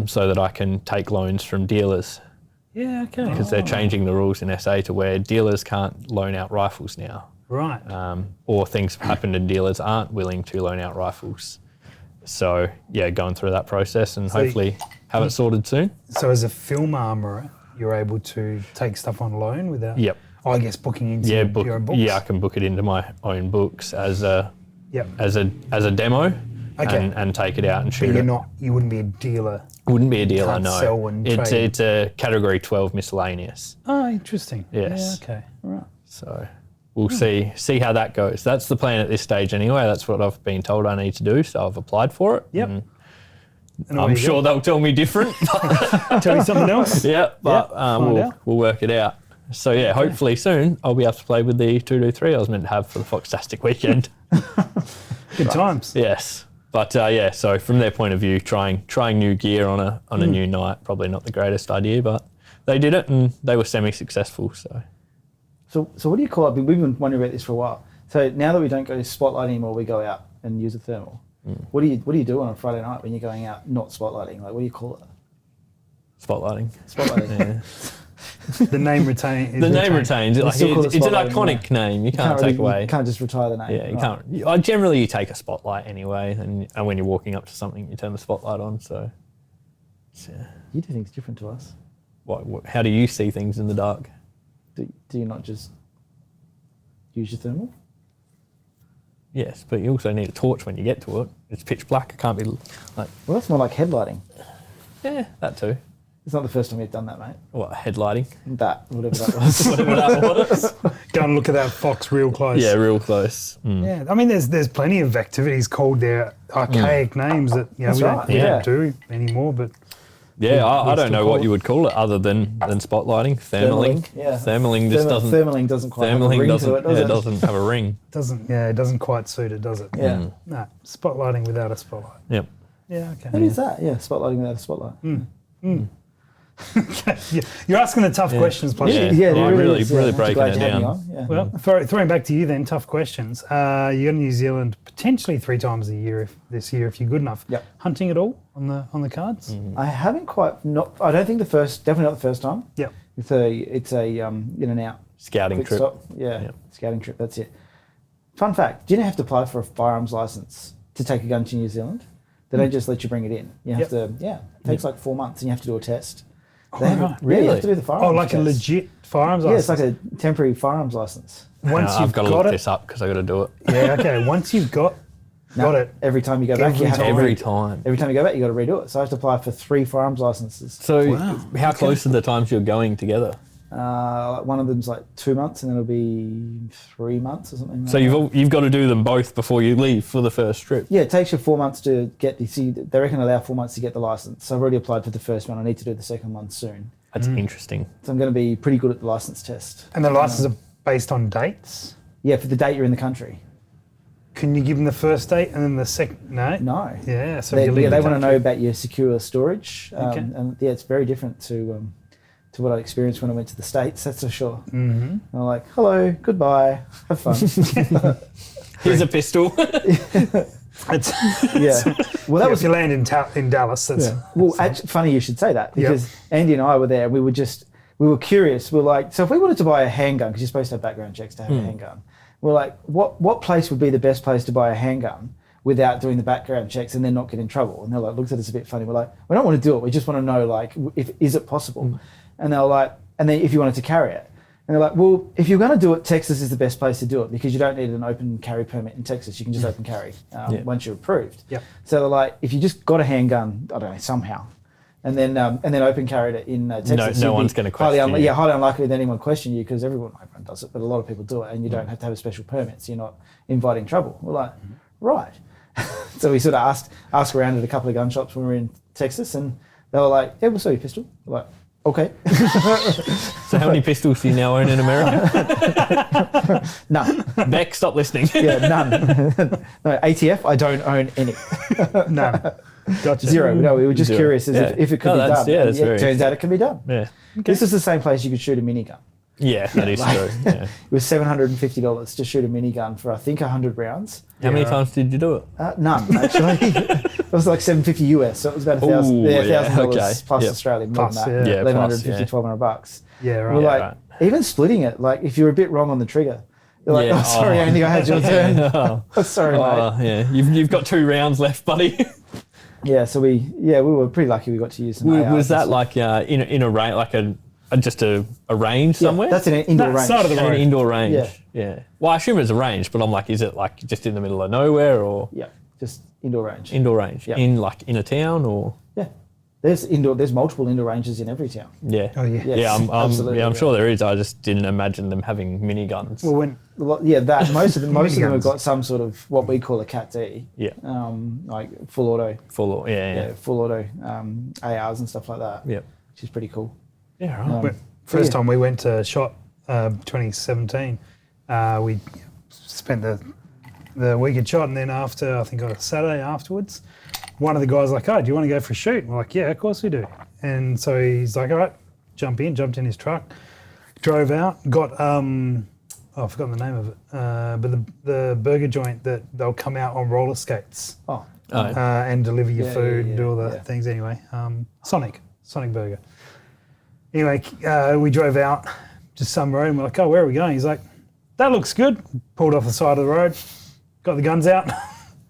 [SPEAKER 2] so that I can take loans from dealers,
[SPEAKER 1] Yeah, okay.
[SPEAKER 2] because they're changing the rules in SA to where dealers can't loan out rifles now.
[SPEAKER 1] Right.
[SPEAKER 2] Or things have happened and dealers aren't willing to loan out rifles. So yeah, going through that process and hopefully have it sorted soon.
[SPEAKER 1] So as a film armourer, you're able to take stuff on loan without,
[SPEAKER 2] Yep.
[SPEAKER 1] I guess, booking into
[SPEAKER 2] Yeah,
[SPEAKER 1] your own books?
[SPEAKER 2] yeah, I can book it into my own books as a demo,
[SPEAKER 1] Okay.
[SPEAKER 2] and take it out and shoot
[SPEAKER 1] But
[SPEAKER 2] it.
[SPEAKER 1] you wouldn't be a dealer.
[SPEAKER 2] Wouldn't be a dealer,
[SPEAKER 1] can't
[SPEAKER 2] no.
[SPEAKER 1] sell and
[SPEAKER 2] it's
[SPEAKER 1] trade.
[SPEAKER 2] it's a category 12 miscellaneous.
[SPEAKER 1] Oh, interesting.
[SPEAKER 2] Yes.
[SPEAKER 1] Yeah, okay. Right.
[SPEAKER 2] So we'll see how that goes. That's the plan at this stage anyway. That's what I've been told I need to do. So I've applied for it.
[SPEAKER 1] Yep.
[SPEAKER 2] And I'm sure they'll tell me different.
[SPEAKER 1] Tell you something else?
[SPEAKER 2] Yeah, but
[SPEAKER 1] find out.
[SPEAKER 2] we'll work it out. So yeah, hopefully soon I'll be able to play with the 223 I was meant to have for the Foxtastic Weekend.
[SPEAKER 1] Good times.
[SPEAKER 2] Yes, but yeah. So from their point of view, trying new gear on a new night, probably not the greatest idea, but they did it and they were semi-successful.
[SPEAKER 3] So what do you call it? We've been wondering about this for a while. So now that we don't go to spotlight anymore, we go out and use a thermal. What do you do on a Friday night when you're going out not spotlighting? Like, what do you call it?
[SPEAKER 2] Spotlighting.
[SPEAKER 3] Spotlighting.
[SPEAKER 2] Yeah.
[SPEAKER 1] The name retains.
[SPEAKER 2] The name retains. Like,
[SPEAKER 3] still call it
[SPEAKER 2] it's an
[SPEAKER 3] spotlighting,
[SPEAKER 2] iconic name. You can't take away.
[SPEAKER 3] You can't just retire the name.
[SPEAKER 2] Yeah, you
[SPEAKER 3] Right.
[SPEAKER 2] can't. Generally, you take a spotlight anyway, and when you're walking up to something, you turn the spotlight on. So, yeah.
[SPEAKER 3] You do things different to us.
[SPEAKER 2] How do you see things in the dark?
[SPEAKER 3] Do you not just use your thermal?
[SPEAKER 2] Yes, but you also need a torch when you get to it. It's pitch black. It can't be like.
[SPEAKER 3] Well, that's more like headlighting.
[SPEAKER 2] Yeah, that too.
[SPEAKER 3] It's not the first time you've done that, mate.
[SPEAKER 2] What, headlighting?
[SPEAKER 3] Whatever that was.
[SPEAKER 2] Whatever that was.
[SPEAKER 1] Go and look at that fox real close.
[SPEAKER 2] Yeah, real close.
[SPEAKER 1] Yeah, I mean, there's plenty of activities called their archaic names that
[SPEAKER 3] That's
[SPEAKER 1] we
[SPEAKER 3] right,
[SPEAKER 1] don't do anymore. But
[SPEAKER 2] Yeah, I don't
[SPEAKER 1] still
[SPEAKER 2] know
[SPEAKER 1] call
[SPEAKER 2] what
[SPEAKER 1] it-
[SPEAKER 2] you would call it other than spotlighting. Thermaling.
[SPEAKER 3] Yeah.
[SPEAKER 2] Thermaling just doesn't.
[SPEAKER 3] Thermaling doesn't quite have a
[SPEAKER 2] Thermaling
[SPEAKER 3] ring
[SPEAKER 2] doesn't.
[SPEAKER 3] to it, does it?
[SPEAKER 2] It doesn't have a ring.
[SPEAKER 1] it doesn't quite suit it, does it?
[SPEAKER 3] Yeah.
[SPEAKER 1] No, spotlighting without a spotlight.
[SPEAKER 2] Yep.
[SPEAKER 1] Yeah, okay.
[SPEAKER 3] What is that? Yeah, spotlighting without a spotlight.
[SPEAKER 1] You're asking the tough questions, Plushy.
[SPEAKER 2] Yeah.
[SPEAKER 3] there
[SPEAKER 2] really
[SPEAKER 3] is,
[SPEAKER 2] breaking
[SPEAKER 3] glad
[SPEAKER 2] it
[SPEAKER 3] you had me
[SPEAKER 2] down.
[SPEAKER 3] on, yeah.
[SPEAKER 1] Well, throwing back to you then, tough questions. You go to New Zealand potentially 3 times a year this year if you're good enough.
[SPEAKER 3] Yep.
[SPEAKER 1] Hunting at all on the cards?
[SPEAKER 3] I haven't definitely not the first time.
[SPEAKER 1] Yep.
[SPEAKER 3] It's a in and out
[SPEAKER 2] Scouting
[SPEAKER 3] quick
[SPEAKER 2] trip.
[SPEAKER 3] stop. Yeah,
[SPEAKER 2] Yep.
[SPEAKER 3] scouting trip, that's it. Fun fact, do you have to apply for a firearms license to take a gun to New Zealand? They don't just let you bring it in. You have to, it takes like 4 months and you have to do a test.
[SPEAKER 1] Right.
[SPEAKER 3] Yeah,
[SPEAKER 2] Really?
[SPEAKER 3] you have to do the firearms
[SPEAKER 1] Like
[SPEAKER 3] test.
[SPEAKER 1] a legit firearms
[SPEAKER 3] Yeah, it's
[SPEAKER 1] license?
[SPEAKER 3] like a temporary firearms license.
[SPEAKER 1] Once
[SPEAKER 2] I've
[SPEAKER 1] you've
[SPEAKER 2] got to
[SPEAKER 1] got
[SPEAKER 2] look
[SPEAKER 1] it.
[SPEAKER 2] this up because I got to do it.
[SPEAKER 1] Yeah, okay. Once you've got it.
[SPEAKER 3] Every time you go back, you have to
[SPEAKER 2] Every time.
[SPEAKER 3] Every time you go back, you got to redo it. So I have to apply for 3 firearms licenses.
[SPEAKER 2] So
[SPEAKER 1] Wow.
[SPEAKER 2] how close are the times you're going together?
[SPEAKER 3] One of them's like 2 months, and then it'll be 3 months or something.
[SPEAKER 2] So
[SPEAKER 3] like that.
[SPEAKER 2] you've got to do them both before you leave for the first trip.
[SPEAKER 3] Yeah, it takes you 4 months to get the. See, they reckon allow 4 months to get the license. So I've already applied for the first one. I need to do the second one soon.
[SPEAKER 2] That's interesting.
[SPEAKER 3] So I'm going to be pretty good at the license test.
[SPEAKER 1] And the licenses are based on dates?
[SPEAKER 3] Yeah, for the date you're in the country.
[SPEAKER 1] Can you give them the first date and then the second? No?
[SPEAKER 3] No.
[SPEAKER 1] Yeah, so
[SPEAKER 3] They,
[SPEAKER 1] if you leave
[SPEAKER 3] they
[SPEAKER 1] the
[SPEAKER 3] want to
[SPEAKER 1] country-
[SPEAKER 3] know about your secure storage.
[SPEAKER 1] Okay.
[SPEAKER 3] And yeah, it's very different to what I experienced when I went to the States, that's for sure.
[SPEAKER 1] Mm-hmm.
[SPEAKER 3] I'm like, hello, goodbye, have fun.
[SPEAKER 2] Here's a pistol.
[SPEAKER 1] It's,
[SPEAKER 3] Yeah. Well, that
[SPEAKER 1] if
[SPEAKER 3] was
[SPEAKER 1] you land in Dallas, that's...
[SPEAKER 3] Yeah. Well, actually, funny you should say that because Andy and I were there. We were curious. We were like, so if we wanted to buy a handgun, because you're supposed to have background checks to have a handgun, we're like, what place would be the best place to buy a handgun without doing the background checks and then not get in trouble? And they're like, looked at us a bit funny. We're like, we don't want to do it. We just want to know, like, is it possible? And they're like, and then if you wanted to carry it. And they're like, well, if you're going to do it, Texas is the best place to do it because you don't need an open carry permit in Texas. You can just open carry once you're approved.
[SPEAKER 1] Yep.
[SPEAKER 3] So they're like, if you just got a handgun, I don't know, somehow, and then open carried it in Texas,
[SPEAKER 2] no
[SPEAKER 3] you'd
[SPEAKER 2] one's
[SPEAKER 3] be
[SPEAKER 2] going to question you.
[SPEAKER 3] Yeah, highly unlikely that anyone question you because everyone does it, but a lot of people do it, and you don't have to have a special permit, so you're not inviting trouble. We're like, right. So we sort of asked around at a couple of gun shops when we were in Texas, and they were like, yeah, we'll sell you a pistol. We're like, okay.
[SPEAKER 2] So how many pistols do you now own in America?
[SPEAKER 3] None.
[SPEAKER 2] Beck, stop listening.
[SPEAKER 3] Yeah, none. No, ATF, I don't own any.
[SPEAKER 1] No. Gotcha.
[SPEAKER 3] Zero. No, we were just
[SPEAKER 2] Zero.
[SPEAKER 3] curious as
[SPEAKER 2] Yeah.
[SPEAKER 3] if it could
[SPEAKER 2] No,
[SPEAKER 3] be
[SPEAKER 2] that's-
[SPEAKER 3] done.
[SPEAKER 2] yeah,
[SPEAKER 3] And
[SPEAKER 2] that's
[SPEAKER 3] it
[SPEAKER 2] very
[SPEAKER 3] turns out it can be done.
[SPEAKER 2] Yeah.
[SPEAKER 3] This is the same place you could shoot a minigun.
[SPEAKER 2] Yeah, that is true. Yeah.
[SPEAKER 3] It was $750 to shoot a minigun for I think 100 rounds.
[SPEAKER 2] How many
[SPEAKER 1] right.
[SPEAKER 2] times did you do it?
[SPEAKER 3] None actually. It was like $750 US, so it was about $1,000
[SPEAKER 2] Ooh, yeah,
[SPEAKER 3] $1,000
[SPEAKER 2] okay.
[SPEAKER 3] plus
[SPEAKER 2] Yep.
[SPEAKER 3] Australian,
[SPEAKER 1] Plus,
[SPEAKER 3] more than that.
[SPEAKER 1] yeah.
[SPEAKER 2] Yeah, plus,
[SPEAKER 3] $1,150,
[SPEAKER 2] yeah.
[SPEAKER 3] $1,200.
[SPEAKER 1] Yeah, right.
[SPEAKER 3] We're
[SPEAKER 2] Yeah,
[SPEAKER 3] like,
[SPEAKER 2] right.
[SPEAKER 3] even splitting it, like if you're a bit wrong on the trigger, you're like,
[SPEAKER 2] Yeah.
[SPEAKER 3] oh, sorry,
[SPEAKER 2] Oh.
[SPEAKER 3] Andy, I had your turn.
[SPEAKER 2] Oh,
[SPEAKER 3] Oh, sorry, mate.
[SPEAKER 2] yeah. You've got 2 rounds left, buddy.
[SPEAKER 3] Yeah, so we were pretty lucky we got to use some ARs
[SPEAKER 2] Was that
[SPEAKER 3] and
[SPEAKER 2] like in a range, like just a range
[SPEAKER 3] stuff.
[SPEAKER 2] somewhere?
[SPEAKER 3] Yeah, that's an indoor
[SPEAKER 1] That
[SPEAKER 3] range.
[SPEAKER 1] side of the
[SPEAKER 2] An
[SPEAKER 1] road.
[SPEAKER 2] indoor range.
[SPEAKER 3] Yeah.
[SPEAKER 2] Yeah. Well, I assume it's a range, but I'm like, is it like just in the middle of nowhere or
[SPEAKER 3] Yeah, just indoor range.
[SPEAKER 2] indoor range?
[SPEAKER 3] Yeah.
[SPEAKER 2] In a town or?
[SPEAKER 3] Yeah, there's multiple indoor ranges in every town.
[SPEAKER 2] Yeah.
[SPEAKER 1] Oh, yeah.
[SPEAKER 3] Yes,
[SPEAKER 2] Yeah, I'm
[SPEAKER 3] absolutely,
[SPEAKER 2] I'm
[SPEAKER 3] yeah.
[SPEAKER 2] sure there is. I just didn't imagine them having miniguns.
[SPEAKER 1] Well, when
[SPEAKER 3] That most of them have
[SPEAKER 1] Miniguns.
[SPEAKER 3] got some sort of what we call a Cat D,
[SPEAKER 2] Yeah.
[SPEAKER 3] like full auto,
[SPEAKER 2] Full. Yeah.
[SPEAKER 3] full auto ARs and stuff like that,
[SPEAKER 2] Yeah.
[SPEAKER 3] which is pretty cool.
[SPEAKER 2] Yeah. Right.
[SPEAKER 1] when- first
[SPEAKER 3] yeah.
[SPEAKER 1] time we went to SHOT 2017, we spent the week at SHOT, and then after, I think on a Saturday afterwards, one of the guys was like, oh, do you want to go for a shoot? And we're like, yeah, of course we do. And so he's like, all right, jumped in his truck, drove out, got, I've forgotten the name of it, but the burger joint that they'll come out on roller skates
[SPEAKER 3] Oh,
[SPEAKER 1] and deliver your
[SPEAKER 3] Yeah,
[SPEAKER 1] food
[SPEAKER 3] yeah,
[SPEAKER 1] and do all the
[SPEAKER 3] yeah.
[SPEAKER 1] things anyway. Sonic Burger. Anyway, we drove out just some road and we're like, oh, where are we going? He's like, that looks good. Pulled off the side of the road, got the guns out,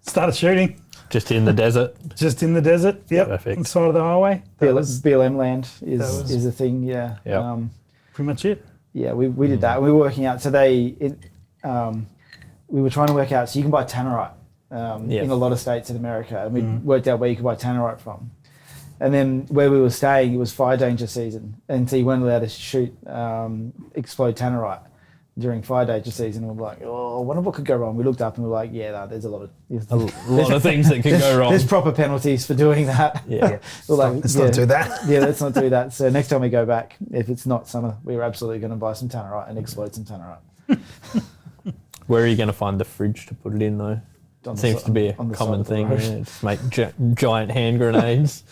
[SPEAKER 1] started shooting.
[SPEAKER 2] Just in the desert.
[SPEAKER 1] Just in the desert, yep,
[SPEAKER 2] Perfect.
[SPEAKER 1] on the side of the highway. That was
[SPEAKER 3] BLM land
[SPEAKER 1] was-
[SPEAKER 3] is a thing, yeah.
[SPEAKER 2] Yeah.
[SPEAKER 1] pretty much it.
[SPEAKER 3] Yeah, we did that. We were working out. So we were trying to work out. So you can buy tannerite
[SPEAKER 2] Yeah.
[SPEAKER 3] in a lot of states in America, and we worked out where you could buy tannerite from. And then where we were staying, it was fire danger season, and so you weren't allowed to shoot explode tannerite during fire danger season. And we're like, oh, I wonder what could go wrong. We looked up and we're like, yeah, no, there's a lot
[SPEAKER 2] of things that can go wrong.
[SPEAKER 3] There's proper penalties for doing that.
[SPEAKER 2] Yeah.
[SPEAKER 3] We're like,
[SPEAKER 1] Let's not do that.
[SPEAKER 3] Yeah, let's not do that. So next time we go back, if it's not summer, we're absolutely going to buy some tannerite and explode some tannerite.
[SPEAKER 2] Where are you going to find the fridge to put it in though?
[SPEAKER 3] On the
[SPEAKER 2] Seems
[SPEAKER 3] si-
[SPEAKER 2] to be a
[SPEAKER 3] on the
[SPEAKER 2] common
[SPEAKER 3] side of the
[SPEAKER 2] thing.
[SPEAKER 3] road.
[SPEAKER 2] Yeah, just make giant hand grenades.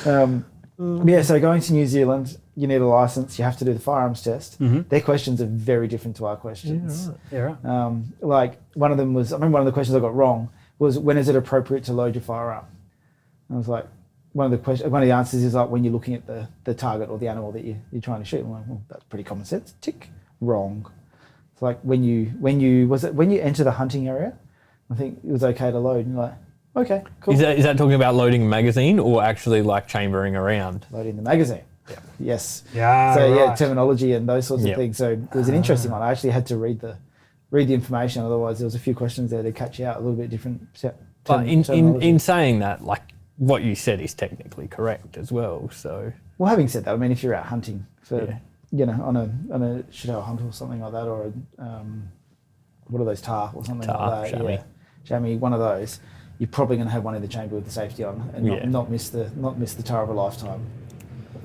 [SPEAKER 3] So going to New Zealand, you need a license. You have to do the firearms test. Their questions are very different to our questions.
[SPEAKER 1] Yeah, right.
[SPEAKER 3] Like one of them was, I remember one of the questions I got wrong was, when is it appropriate to load your firearm? I was like, one of the answers is like when you're looking at the target or the animal that you're trying to shoot. I'm like, well, that's pretty common sense. Tick. Wrong. It's like when you enter the hunting area, I think it was okay to load. And you're like, okay, cool.
[SPEAKER 2] Is that talking about loading a magazine or actually like chambering around?
[SPEAKER 3] Loading the magazine. Yeah. Yes.
[SPEAKER 1] Yeah.
[SPEAKER 3] So
[SPEAKER 1] right.
[SPEAKER 3] terminology and those sorts of things. So it was an interesting one. I actually had to read the information. Otherwise, there was a few questions there to catch you out. A little bit different.
[SPEAKER 2] But in saying that, like what you said is technically correct as well. So.
[SPEAKER 3] Well, having said that, I mean, if you're out hunting for on a shit-tail hunt or something like that, or what are those, tar or something like that?
[SPEAKER 2] Chamois.
[SPEAKER 3] Chamois, one of those. You're probably going to have one in the chamber with the safety on, and not miss the tar of a lifetime.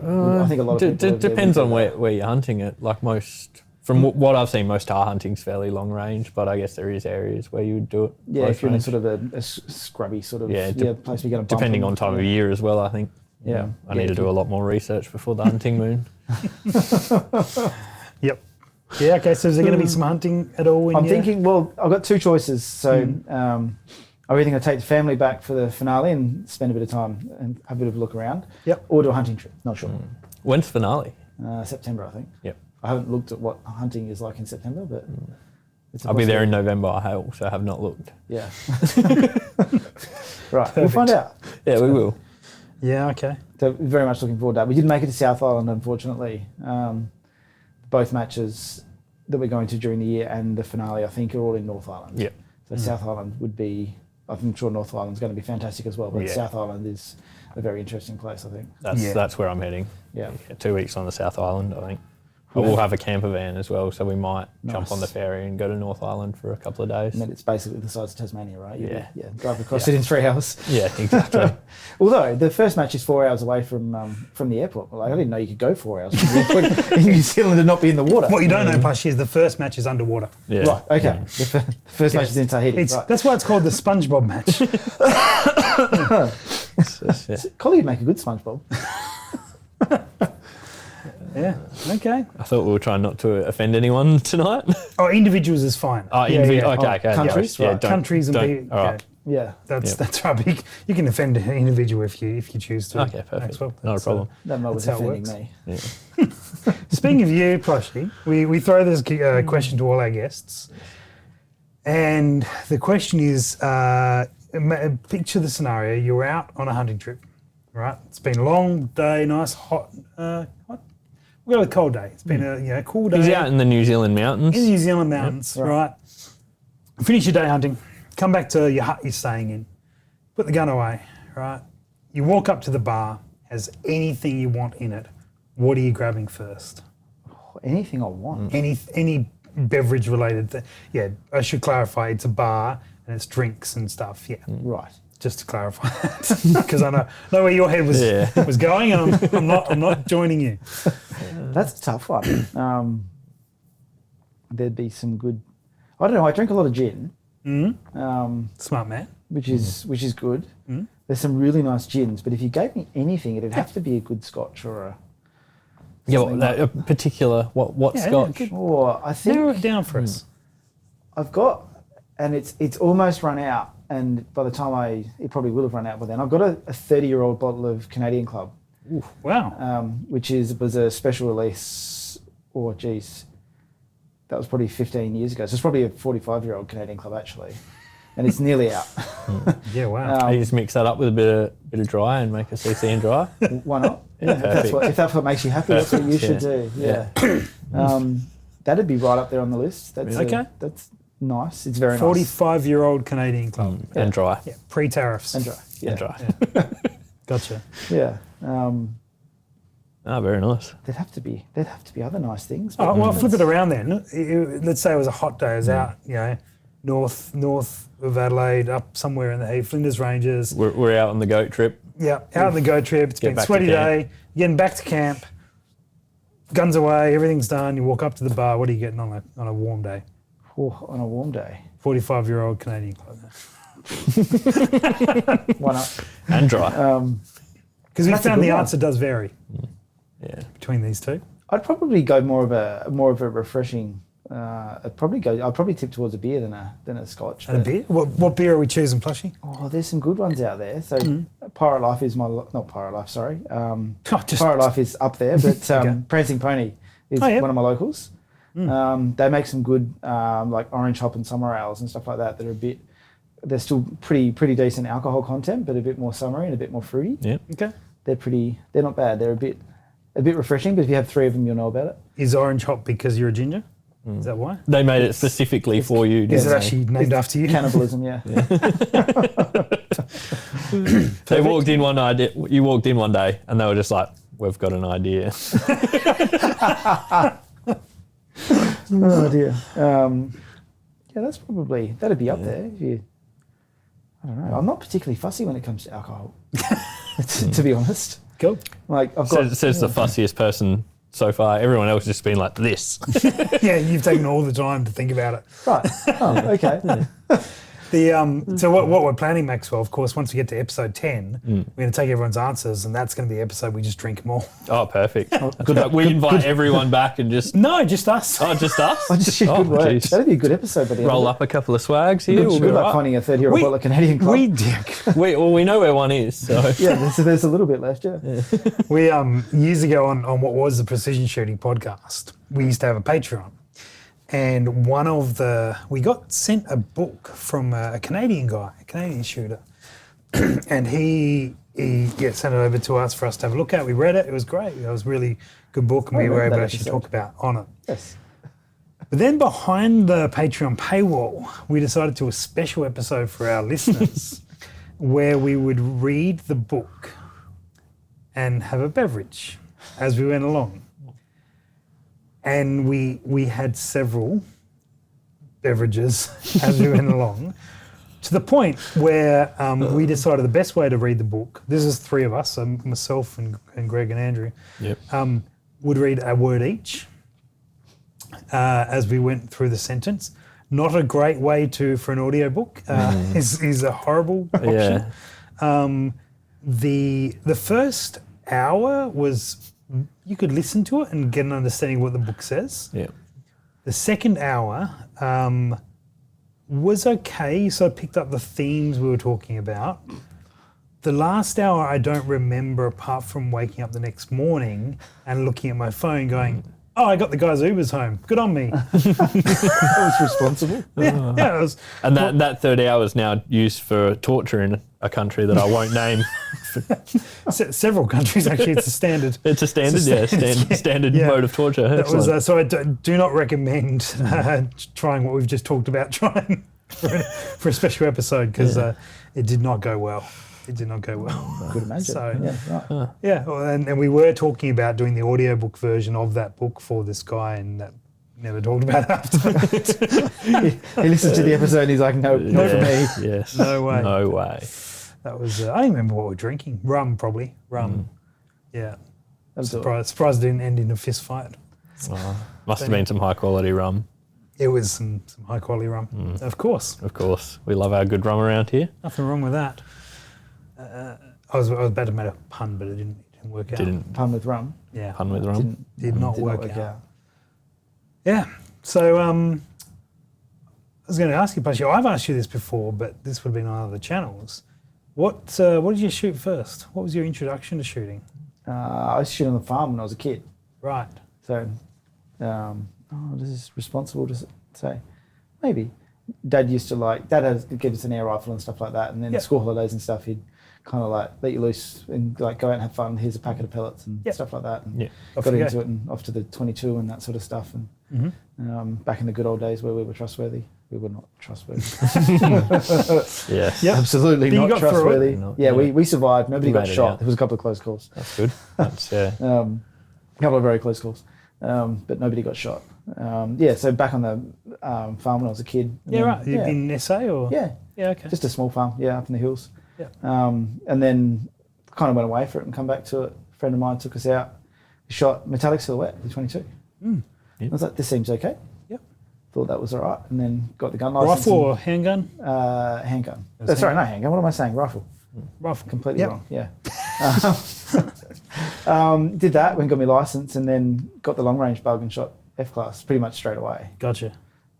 [SPEAKER 3] I think a lot of people
[SPEAKER 2] depends on where you're hunting it. Like from what I've seen, most tar hunting's fairly long range, but I guess there is areas where you would do it.
[SPEAKER 3] Yeah, if you're in a sort of a scrubby sort of place where you're going to
[SPEAKER 2] depending on time of year as well, I think.
[SPEAKER 3] Yeah,
[SPEAKER 2] I need to do a lot more research before the hunting moon.
[SPEAKER 1] Yep. Yeah. Okay. So is there going to be some hunting at all?
[SPEAKER 3] I'm thinking. Well, I've got two choices. So I'm either going to take the family back for the finale and spend a bit of time and have a bit of a look around.
[SPEAKER 1] Yep.
[SPEAKER 3] Or do a hunting trip. Not sure.
[SPEAKER 2] When's finale?
[SPEAKER 3] September, I think.
[SPEAKER 2] Yep.
[SPEAKER 3] I haven't looked at what hunting is like in September, but
[SPEAKER 2] I'll be there in November. I also have not looked.
[SPEAKER 3] Yeah. Right. We'll find out.
[SPEAKER 2] Yeah, we will.
[SPEAKER 1] Yeah. Okay.
[SPEAKER 3] So very much looking forward to that. We didn't make it to South Island, unfortunately. Both matches that we're going to during the year and the finale, I think, are all in North Island.
[SPEAKER 2] Yep.
[SPEAKER 3] So South Island would be, I'm sure North Island's going to be fantastic as well, but South Island is a very interesting place, I think.
[SPEAKER 2] That's where I'm heading.
[SPEAKER 3] Yeah.
[SPEAKER 2] 2 weeks on the South Island, I think. But we'll have a camper van as well, so we might jump on the ferry and go to North Island for a couple of days.
[SPEAKER 3] I mean, it's basically the size of Tasmania, right? Drive across it in 3 hours.
[SPEAKER 2] Yeah, exactly.
[SPEAKER 3] Although the first match is 4 hours away from the airport. Like, I didn't know you could go 4 hours from the airport in New Zealand and not be in the water.
[SPEAKER 1] What you don't know, Plushy, is the first match is underwater.
[SPEAKER 2] Yeah.
[SPEAKER 3] Right. Okay. Yeah. The first match is in Tahiti. Right.
[SPEAKER 1] That's why it's called the SpongeBob match.
[SPEAKER 3] Collie would make a good SpongeBob.
[SPEAKER 1] Yeah. Okay.
[SPEAKER 2] I thought we were trying not to offend anyone tonight.
[SPEAKER 1] Oh, individuals is fine.
[SPEAKER 2] Oh,
[SPEAKER 1] Okay.
[SPEAKER 3] Countries, right.
[SPEAKER 1] Countries and people.
[SPEAKER 2] All right.
[SPEAKER 3] Yeah.
[SPEAKER 1] That's right. You can offend an individual if you choose to.
[SPEAKER 2] Okay, perfect.
[SPEAKER 1] Maxwell.
[SPEAKER 2] Not a problem.
[SPEAKER 3] That was
[SPEAKER 1] that's how it
[SPEAKER 3] offending
[SPEAKER 1] works.
[SPEAKER 3] me.
[SPEAKER 2] Yeah.
[SPEAKER 1] Speaking of you, Plushy, we throw this question to all our guests, and the question is: picture the scenario. You're out on a hunting trip, right? It's been a long day, nice hot. We'll go with cold day. It's been a cool day.
[SPEAKER 2] He's out in the New Zealand mountains.
[SPEAKER 1] In the New Zealand mountains, right? Finish your day hunting. Come back to your hut you're staying in. Put the gun away, right? You walk up to the bar. Has anything you want in it. What are you grabbing first?
[SPEAKER 3] Anything I want.
[SPEAKER 1] Any beverage related thing. Yeah, I should clarify. It's a bar and it's drinks and stuff. Yeah.
[SPEAKER 3] Right.
[SPEAKER 1] Just to clarify that, because I know where your head was going, and I'm not joining you.
[SPEAKER 3] That's a tough one. There'd be some good. I don't know. I drink a lot of gin.
[SPEAKER 1] Smart man.
[SPEAKER 3] Which is good. There's some really nice gins, but if you gave me anything, it'd have to be a good Scotch or a.
[SPEAKER 2] A particular what Scotch?
[SPEAKER 3] Or I think
[SPEAKER 1] narrow it down for us.
[SPEAKER 3] I've got, and it's almost run out. And by the time it probably will have run out by then. I've got a 30-year-old bottle of Canadian Club.
[SPEAKER 1] Ooh, wow.
[SPEAKER 3] Which was a special release, that was probably 15 years ago. So it's probably a 45-year-old Canadian Club, actually. And it's nearly out.
[SPEAKER 1] Yeah, wow.
[SPEAKER 2] You just mix that up with a bit of dry and make a CC and dry.
[SPEAKER 3] Why not? Yeah, if that's what makes you happy, that's what you should do. Yeah. That'd be right up there on the list. That's that's nice. It's very
[SPEAKER 1] 45-year-old Canadian Club.
[SPEAKER 2] And dry.
[SPEAKER 1] Yeah, pre-tariffs.
[SPEAKER 3] And dry. Yeah.
[SPEAKER 2] And dry.
[SPEAKER 1] Gotcha.
[SPEAKER 3] Yeah.
[SPEAKER 2] Very nice.
[SPEAKER 3] There'd have to be other nice things.
[SPEAKER 1] Oh, well, flip it around then. Let's say it was a hot day. It was out, north of Adelaide, up somewhere in the Flinders Ranges.
[SPEAKER 2] We're out on the goat trip.
[SPEAKER 1] Yeah, out on the goat trip. It's been a sweaty day. You're getting back to camp. Guns away. Everything's done. You walk up to the bar. What are you getting on a warm day?
[SPEAKER 3] On a warm day.
[SPEAKER 1] 45-year-old Canadian Club.
[SPEAKER 3] Why not?
[SPEAKER 2] And dry.
[SPEAKER 1] Because we
[SPEAKER 3] That's a
[SPEAKER 1] found
[SPEAKER 3] good
[SPEAKER 1] the
[SPEAKER 3] one.
[SPEAKER 1] answer does vary
[SPEAKER 2] Yeah.
[SPEAKER 1] between these two.
[SPEAKER 3] I'd probably go more of a refreshing. I'd probably tip towards a beer than a scotch.
[SPEAKER 1] And a
[SPEAKER 3] but-
[SPEAKER 1] beer? What beer are we choosing, Plushy?
[SPEAKER 3] Oh, there's some good ones out there. So Pirate Life is not Pirate Life, sorry.
[SPEAKER 1] Just-
[SPEAKER 3] Pirate Life is up there, but
[SPEAKER 1] Okay.
[SPEAKER 3] Prancing Pony is
[SPEAKER 1] Oh, yeah.
[SPEAKER 3] one of my locals. They make some good like orange hop and summer ales and stuff like that are they're still pretty decent alcohol content, but a bit more summery and a bit more fruity.
[SPEAKER 2] Yeah.
[SPEAKER 1] Okay.
[SPEAKER 3] They're not bad. They're a bit refreshing, but if you have 3 of them, you'll know about it.
[SPEAKER 1] Is orange hop because you're a ginger? Is that why?
[SPEAKER 2] They made it specifically for you.
[SPEAKER 1] Is
[SPEAKER 2] didn't
[SPEAKER 1] it
[SPEAKER 2] they?
[SPEAKER 1] actually named after you?
[SPEAKER 3] Cannibalism, yeah.
[SPEAKER 2] They walked in one night. You walked in one day, and they were just like, "We've got an idea."
[SPEAKER 3] Oh dear. Yeah, that'd be up there. If you, I don't know. I'm not particularly fussy when it comes to alcohol, to be honest.
[SPEAKER 1] Cool.
[SPEAKER 3] Like I've got
[SPEAKER 2] Says the fussiest person so far. Everyone else has just been like this.
[SPEAKER 1] Yeah, you've taken all the time to think about it.
[SPEAKER 3] right. Oh, okay.
[SPEAKER 1] So what we're planning, Maxwell, of course, once we get to episode 10, we're going to take everyone's answers, and that's going to be the episode we just drink them all.
[SPEAKER 2] Oh, perfect. We invite everyone back and just
[SPEAKER 1] No, just us.
[SPEAKER 2] oh, just us.
[SPEAKER 3] I just good work.
[SPEAKER 2] geez.
[SPEAKER 3] That'd be a good episode. By the end
[SPEAKER 2] Roll
[SPEAKER 3] of
[SPEAKER 2] up a couple of swags
[SPEAKER 3] it.
[SPEAKER 2] here.
[SPEAKER 3] Good,
[SPEAKER 2] We'll be
[SPEAKER 3] good luck
[SPEAKER 2] right.
[SPEAKER 3] finding a 30-year-old bottle of Canadian Club.
[SPEAKER 2] We know where one is. So
[SPEAKER 3] Yeah, there's a little bit left. Yeah.
[SPEAKER 1] We years ago on what was the Precision Shooting podcast, we used to have a Patreon, and we got sent a book from a Canadian guy, a Canadian shooter, and he sent it over to us for us to have a look at. We read it; it was great. It was a really good book, and
[SPEAKER 3] I
[SPEAKER 1] we were
[SPEAKER 3] remember
[SPEAKER 1] able to
[SPEAKER 3] that
[SPEAKER 1] actually
[SPEAKER 3] episode.
[SPEAKER 1] talk about on it.
[SPEAKER 3] Yes.
[SPEAKER 1] But then behind the Patreon paywall, we decided to do a special episode for our listeners where we would read the book and have a beverage as we went along. And we had several beverages as we went along, to the point where we decided the best way to read the book, this is 3 of us, so myself and Greg and Andrew,
[SPEAKER 2] yep.
[SPEAKER 1] would read a word each as we went through the sentence. Not a great way for an audiobook. Is a horrible option.
[SPEAKER 2] Yeah.
[SPEAKER 1] The first hour was, you could listen to it and get an understanding of what the book says.
[SPEAKER 2] Yeah.
[SPEAKER 1] The second hour was okay, so I picked up the themes we were talking about. The last hour I don't remember, apart from waking up the next morning and looking at my phone going, oh, I got the guy's Ubers home. Good on me.
[SPEAKER 3] That was responsible.
[SPEAKER 1] Yeah, it was,
[SPEAKER 2] And that third hour is now used for torture in a country that I won't name.
[SPEAKER 1] several countries, actually. It's a standard.
[SPEAKER 2] It's a standard, standard
[SPEAKER 1] Yeah.
[SPEAKER 2] mode of torture.
[SPEAKER 1] That was,
[SPEAKER 2] Excellent.
[SPEAKER 1] so I do not recommend trying what we've just talked about trying for a special episode, because it did not go well. It did not go well.
[SPEAKER 3] Could imagine.
[SPEAKER 1] So,
[SPEAKER 3] yeah, right.
[SPEAKER 1] yeah, well, and we were talking about doing the audiobook version of that book for this guy, and that never talked about it after that.
[SPEAKER 3] He listened to the episode and he's like, no, not for me.
[SPEAKER 2] Yes.
[SPEAKER 1] No way.
[SPEAKER 2] No way.
[SPEAKER 1] That was, I don't remember what we were drinking. Rum, probably. Rum. Yeah.
[SPEAKER 3] That's all.
[SPEAKER 1] Surprised it didn't end in a fist fight.
[SPEAKER 2] Must have been some high quality rum.
[SPEAKER 1] It was some high quality rum. Of course.
[SPEAKER 2] Of course. We love our good rum around here.
[SPEAKER 1] Nothing wrong with that. I was about to make a pun, but it didn't work out.
[SPEAKER 2] Didn't
[SPEAKER 3] Pun with rum.
[SPEAKER 1] Yeah.
[SPEAKER 2] pun with rum.
[SPEAKER 1] Did not
[SPEAKER 3] Did
[SPEAKER 1] work
[SPEAKER 3] not work
[SPEAKER 1] out.
[SPEAKER 3] out.
[SPEAKER 1] Yeah. So I was going to ask you, Plushy, I've asked you this before, but this would have been on other channels. What did you shoot first? What was your introduction to shooting?
[SPEAKER 3] I used to shoot on the farm when I was a kid.
[SPEAKER 1] Right.
[SPEAKER 3] So, this is responsible to say. Maybe. Dad used to Dad give us an air rifle and stuff like that, and then
[SPEAKER 1] Yep.
[SPEAKER 3] school holidays and stuff, he'd kind of let you loose and go out and have fun. Here's a packet of pellets and
[SPEAKER 1] Yep.
[SPEAKER 3] stuff like that. And
[SPEAKER 2] Yeah.
[SPEAKER 1] Off
[SPEAKER 3] got
[SPEAKER 1] you
[SPEAKER 3] into
[SPEAKER 1] go.
[SPEAKER 3] it and off to the 22 and that sort of stuff. And back in the good old days where we were trustworthy, we were not trustworthy.
[SPEAKER 2] Yes.
[SPEAKER 1] Yep.
[SPEAKER 3] Absolutely
[SPEAKER 1] But you
[SPEAKER 3] not
[SPEAKER 1] got through it.
[SPEAKER 3] trustworthy.
[SPEAKER 2] No,
[SPEAKER 3] Yeah,
[SPEAKER 2] yeah.
[SPEAKER 3] we survived. Nobody
[SPEAKER 2] You
[SPEAKER 3] got
[SPEAKER 2] made it
[SPEAKER 3] shot.
[SPEAKER 2] out.
[SPEAKER 3] There was a couple of close calls.
[SPEAKER 2] That's good. That's
[SPEAKER 3] A couple of very close calls, but nobody got shot. So back on the farm when I was a kid. and
[SPEAKER 1] Yeah,
[SPEAKER 3] then-
[SPEAKER 1] right. You've been in SA or?
[SPEAKER 3] Yeah,
[SPEAKER 1] Yeah, okay.
[SPEAKER 3] just a small farm. Yeah, up in the hills.
[SPEAKER 1] Yeah.
[SPEAKER 3] And then kind of went away for it and come back to it. A friend of mine took us out. He shot metallic silhouette with 22.
[SPEAKER 2] Yep.
[SPEAKER 3] I was like, this seems okay.
[SPEAKER 1] Yep.
[SPEAKER 3] Thought that was all right, and then got the gun license.
[SPEAKER 1] Rifle or handgun?
[SPEAKER 3] and, handgun.
[SPEAKER 1] It was
[SPEAKER 3] Sorry, not handgun. What am I saying? Rifle.
[SPEAKER 1] Rifle.
[SPEAKER 3] Completely
[SPEAKER 1] Yep.
[SPEAKER 3] wrong. Yeah. Did that, went and got my license, and then got the long range bug and shot F class pretty much straight away.
[SPEAKER 1] Gotcha.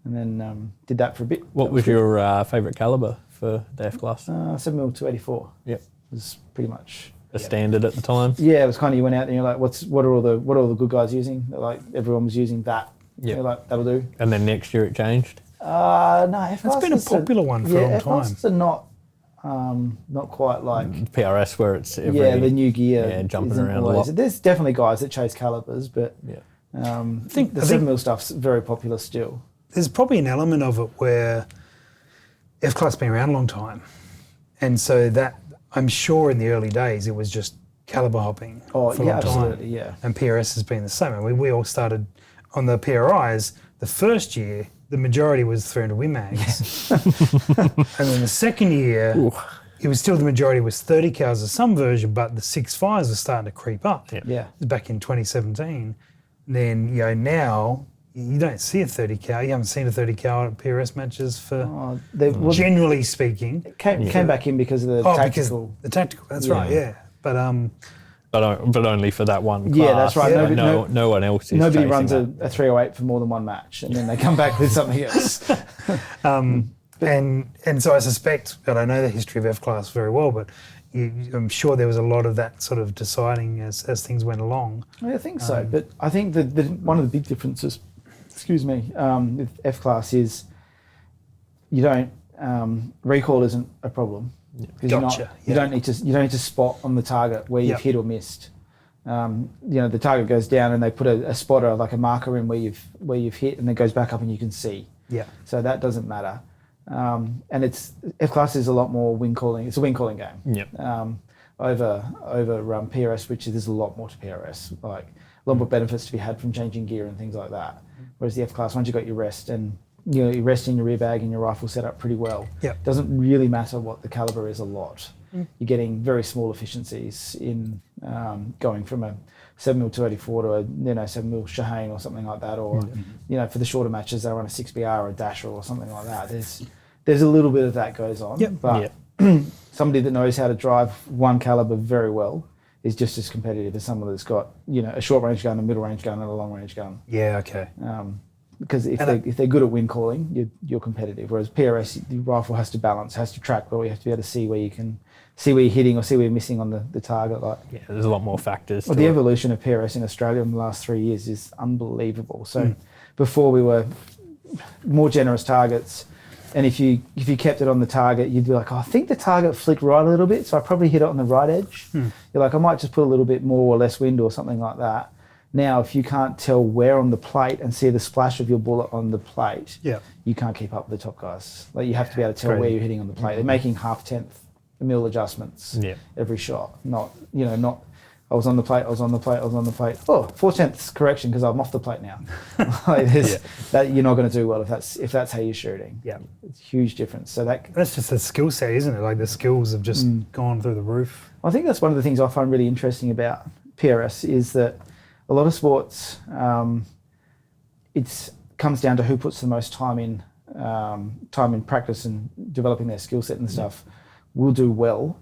[SPEAKER 3] And then did that for a bit.
[SPEAKER 2] What was your favourite calibre for the F class?
[SPEAKER 3] 7mm 284.
[SPEAKER 2] Yep.
[SPEAKER 3] Was pretty much
[SPEAKER 2] A standard at the time.
[SPEAKER 3] Yeah, it was kind of, you went out and you're like, what are all the good guys using? Like everyone was using that.
[SPEAKER 2] Yeah.
[SPEAKER 3] You're like, that'll do.
[SPEAKER 2] And then next year it changed.
[SPEAKER 3] No, F
[SPEAKER 1] It's been a popular one for a long
[SPEAKER 3] F
[SPEAKER 1] time.
[SPEAKER 3] classes are not quite like
[SPEAKER 2] PRS where it's every...
[SPEAKER 3] the new gear.
[SPEAKER 2] jumping
[SPEAKER 3] isn't
[SPEAKER 2] around a
[SPEAKER 3] always-
[SPEAKER 2] lot.
[SPEAKER 3] There's definitely guys that chase calibers, but
[SPEAKER 2] Yeah.
[SPEAKER 3] I think the 7mm stuff's very popular still.
[SPEAKER 1] There's probably an element of it where F class been around a long time, and so that I'm sure in the early days it was just caliber hopping
[SPEAKER 3] Oh
[SPEAKER 1] for a
[SPEAKER 3] yeah,
[SPEAKER 1] long time.
[SPEAKER 3] absolutely, yeah.
[SPEAKER 1] And PRS has been the same. I mean, we all started on the PRIs. The first year, the majority was 300 Win mags, and then the second year, it was still the majority was 30 cals of some version, but the 6.5s were starting to creep up.
[SPEAKER 3] Yeah.
[SPEAKER 1] It was back in 2017. Then now you don't see a 30 cal. You haven't seen a 30 cal at PRS matches for generally speaking.
[SPEAKER 3] It came back in because of the tactical.
[SPEAKER 1] Because the tactical. That's right. Yeah, but
[SPEAKER 2] But only for that one class.
[SPEAKER 3] Yeah, that's right.
[SPEAKER 2] Yeah. No one else is
[SPEAKER 3] Nobody
[SPEAKER 2] chasing
[SPEAKER 3] runs
[SPEAKER 2] that.
[SPEAKER 3] a 308 for more than one match, and then they come back with something else.
[SPEAKER 1] and so I suspect, and I know the history of F class very well, but I'm sure there was a lot of that sort of deciding as things went along.
[SPEAKER 3] I think so, but I think that one of the big differences, with F class is you don't recall isn't a problem because
[SPEAKER 1] Gotcha.
[SPEAKER 3] you don't need to spot on the target where you've hit or missed. The target goes down and they put a spotter, like a marker in where you've hit, and it goes back up and you can see.
[SPEAKER 1] Yeah.
[SPEAKER 3] So that doesn't matter. And it's F class is a lot more win calling. It's a win calling game.
[SPEAKER 2] Yep.
[SPEAKER 3] Over PRS, which there's a lot more to PRS, like a lot more benefits to be had from changing gear and things like that. Whereas the F class, once you got your rest and you're resting your rear bag and your rifle set up pretty well, doesn't really matter what the caliber is a lot. You're getting very small efficiencies in going from a 7mm 284 to a 7mm Shaheen or something like that, or for the shorter matches they run a 6BR or a Dasher or something like that. There's a little bit of that goes on, but somebody that knows how to drive one caliber very well is just as competitive as someone that's got a short range gun, a middle range gun, and a long range gun.
[SPEAKER 1] Yeah, okay.
[SPEAKER 3] Because if they're good at win calling, you're competitive. Whereas PRS, the rifle has to balance, has to track well. You have to be able to see where you're hitting or see where you're missing on the target.
[SPEAKER 2] There's a lot more factors.
[SPEAKER 3] Well, the evolution of PRS in Australia in the last 3 years is unbelievable. So before we were more generous targets, and if you kept it on the target, you'd be like, I think the target flicked right a little bit, so I probably hit it on the right edge. You're like, I might just put a little bit more or less wind or something like that. Now, if you can't tell where on the plate and see the splash of your bullet on the plate, you can't keep up with the top guys. Like you have to be able to tell where you're hitting on the plate. They're making 0.5 mil adjustments every shot. Not I was on the plate. Oh, 0.4 correction because I'm off the plate now. That you're not going to do well if that's how you're shooting.
[SPEAKER 1] Yeah,
[SPEAKER 3] it's a huge difference. So that's
[SPEAKER 1] just the skill set, isn't it? Like the skills have just gone through the roof.
[SPEAKER 3] I think that's one of the things I find really interesting about PRS is that a lot of sports, it comes down to who puts the most time in practice and developing their skill set and stuff will do well.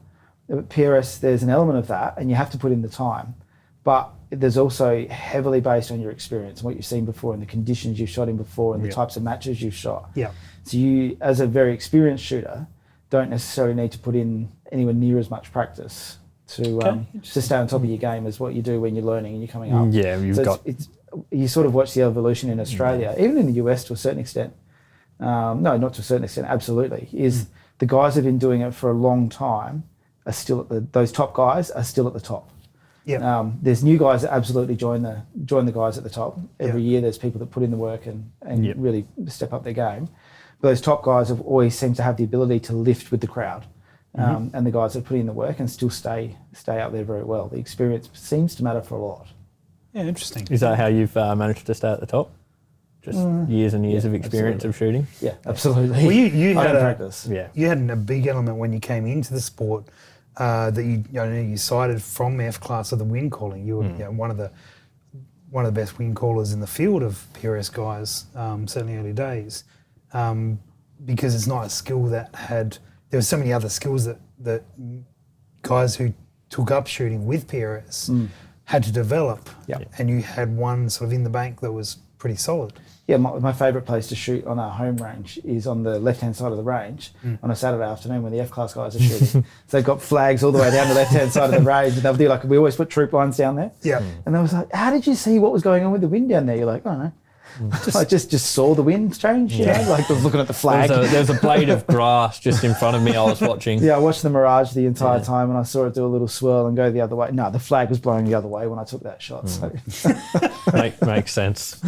[SPEAKER 3] At PRS, there's an element of that, and you have to put in the time. But there's also heavily based on your experience and what you've seen before and the conditions you've shot in before and the types of matches you've shot.
[SPEAKER 1] Yeah.
[SPEAKER 3] So you, as a very experienced shooter, don't necessarily need to put in anywhere near as much practice to stay on top of your game as what you do when you're learning and you're coming up.
[SPEAKER 2] Yeah,
[SPEAKER 3] you sort of watch the evolution in Australia, even in the US to a certain extent. No, not to a certain extent, absolutely. The guys who've been doing it for a long time are still those top guys are still at the top.
[SPEAKER 1] Yeah.
[SPEAKER 3] There's new guys that absolutely join the guys at the top. Every year there's people that put in the work and really step up their game. But those top guys have always seemed to have the ability to lift with the crowd. And the guys that put in the work and still stay up there very well. The experience seems to matter for a lot.
[SPEAKER 1] Yeah, interesting.
[SPEAKER 2] Is that how you've managed to stay at the top? Just years and years of experience of shooting?
[SPEAKER 3] Yeah, absolutely.
[SPEAKER 1] Well, you had
[SPEAKER 3] practice.
[SPEAKER 2] Yeah.
[SPEAKER 1] You had a big element when you came into the sport that you cited from F class of the wind calling. You were one of the best wind callers in the field of PRS guys, certainly early days, because it's not a skill that had. There were so many other skills that guys who took up shooting with PRS had to develop, and you had one sort of in the bank that was pretty solid.
[SPEAKER 3] Yeah, my favourite place to shoot on our home range is on the left-hand side of the range on a Saturday afternoon when the F-class guys are shooting. So they've got flags all the way down the left-hand side of the range, and they'll do like, we always put troop lines down there.
[SPEAKER 1] Yeah.
[SPEAKER 3] And I was like, how did you see what was going on with the wind down there? You're like, I don't know. I just saw the wind change, you know, like I was looking at the flag.
[SPEAKER 2] There's a blade of grass just in front of me I was watching.
[SPEAKER 3] Yeah, I watched the mirage the entire time, and I saw it do a little swirl and go the other way. No, the flag was blowing the other way when I took that shot. So.
[SPEAKER 2] Makes sense.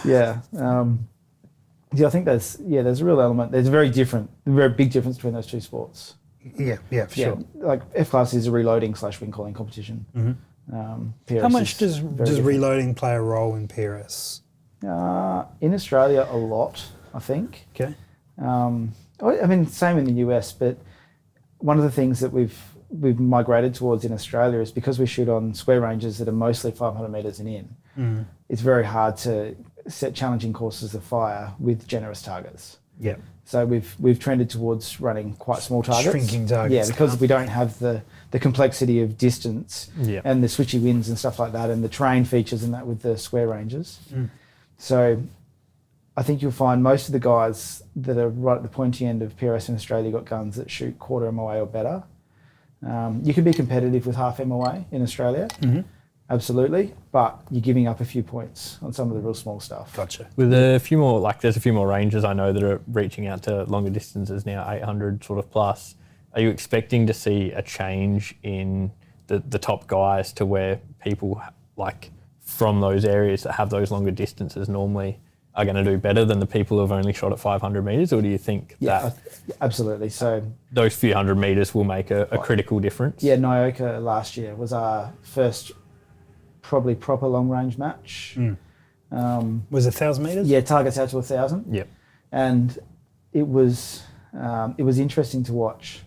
[SPEAKER 3] Yeah. I think there's a real element. There's a very big difference between those two sports.
[SPEAKER 1] Yeah, for sure.
[SPEAKER 3] Like F-class is a reloading / wing calling competition. PRS
[SPEAKER 1] How much does reloading play a role in PRS?
[SPEAKER 3] In Australia, a lot, I think.
[SPEAKER 1] Okay.
[SPEAKER 3] I mean, same in the US, but one of the things that we've migrated towards in Australia is because we shoot on square ranges that are mostly 500 metres and in, it's very hard to set challenging courses of fire with generous targets.
[SPEAKER 1] Yeah.
[SPEAKER 3] So we've trended towards running quite small targets.
[SPEAKER 1] Shrinking targets.
[SPEAKER 3] Yeah, because we don't have the complexity of distance and the switchy winds and stuff like that, and the terrain features and that with the square ranges. So I think you'll find most of the guys that are right at the pointy end of PRS in Australia got guns that shoot quarter MOA or better. You can be competitive with half MOA in Australia, absolutely, but you're giving up a few points on some of the real small stuff.
[SPEAKER 1] Gotcha.
[SPEAKER 2] With a few more, there's a few more ranges I know that are reaching out to longer distances now, 800 sort of plus. Are you expecting to see a change in the top guys to where people from those areas that have those longer distances normally are going to do better than the people who have only shot at 500 metres, or do you think that
[SPEAKER 3] absolutely. So
[SPEAKER 2] those few hundred metres will make a critical difference?
[SPEAKER 3] Yeah, Nyoka last year was our first probably proper long range match.
[SPEAKER 1] Was it 1,000 metres?
[SPEAKER 3] Yeah, targets out to 1,000.
[SPEAKER 2] Yep.
[SPEAKER 3] And it was interesting to watch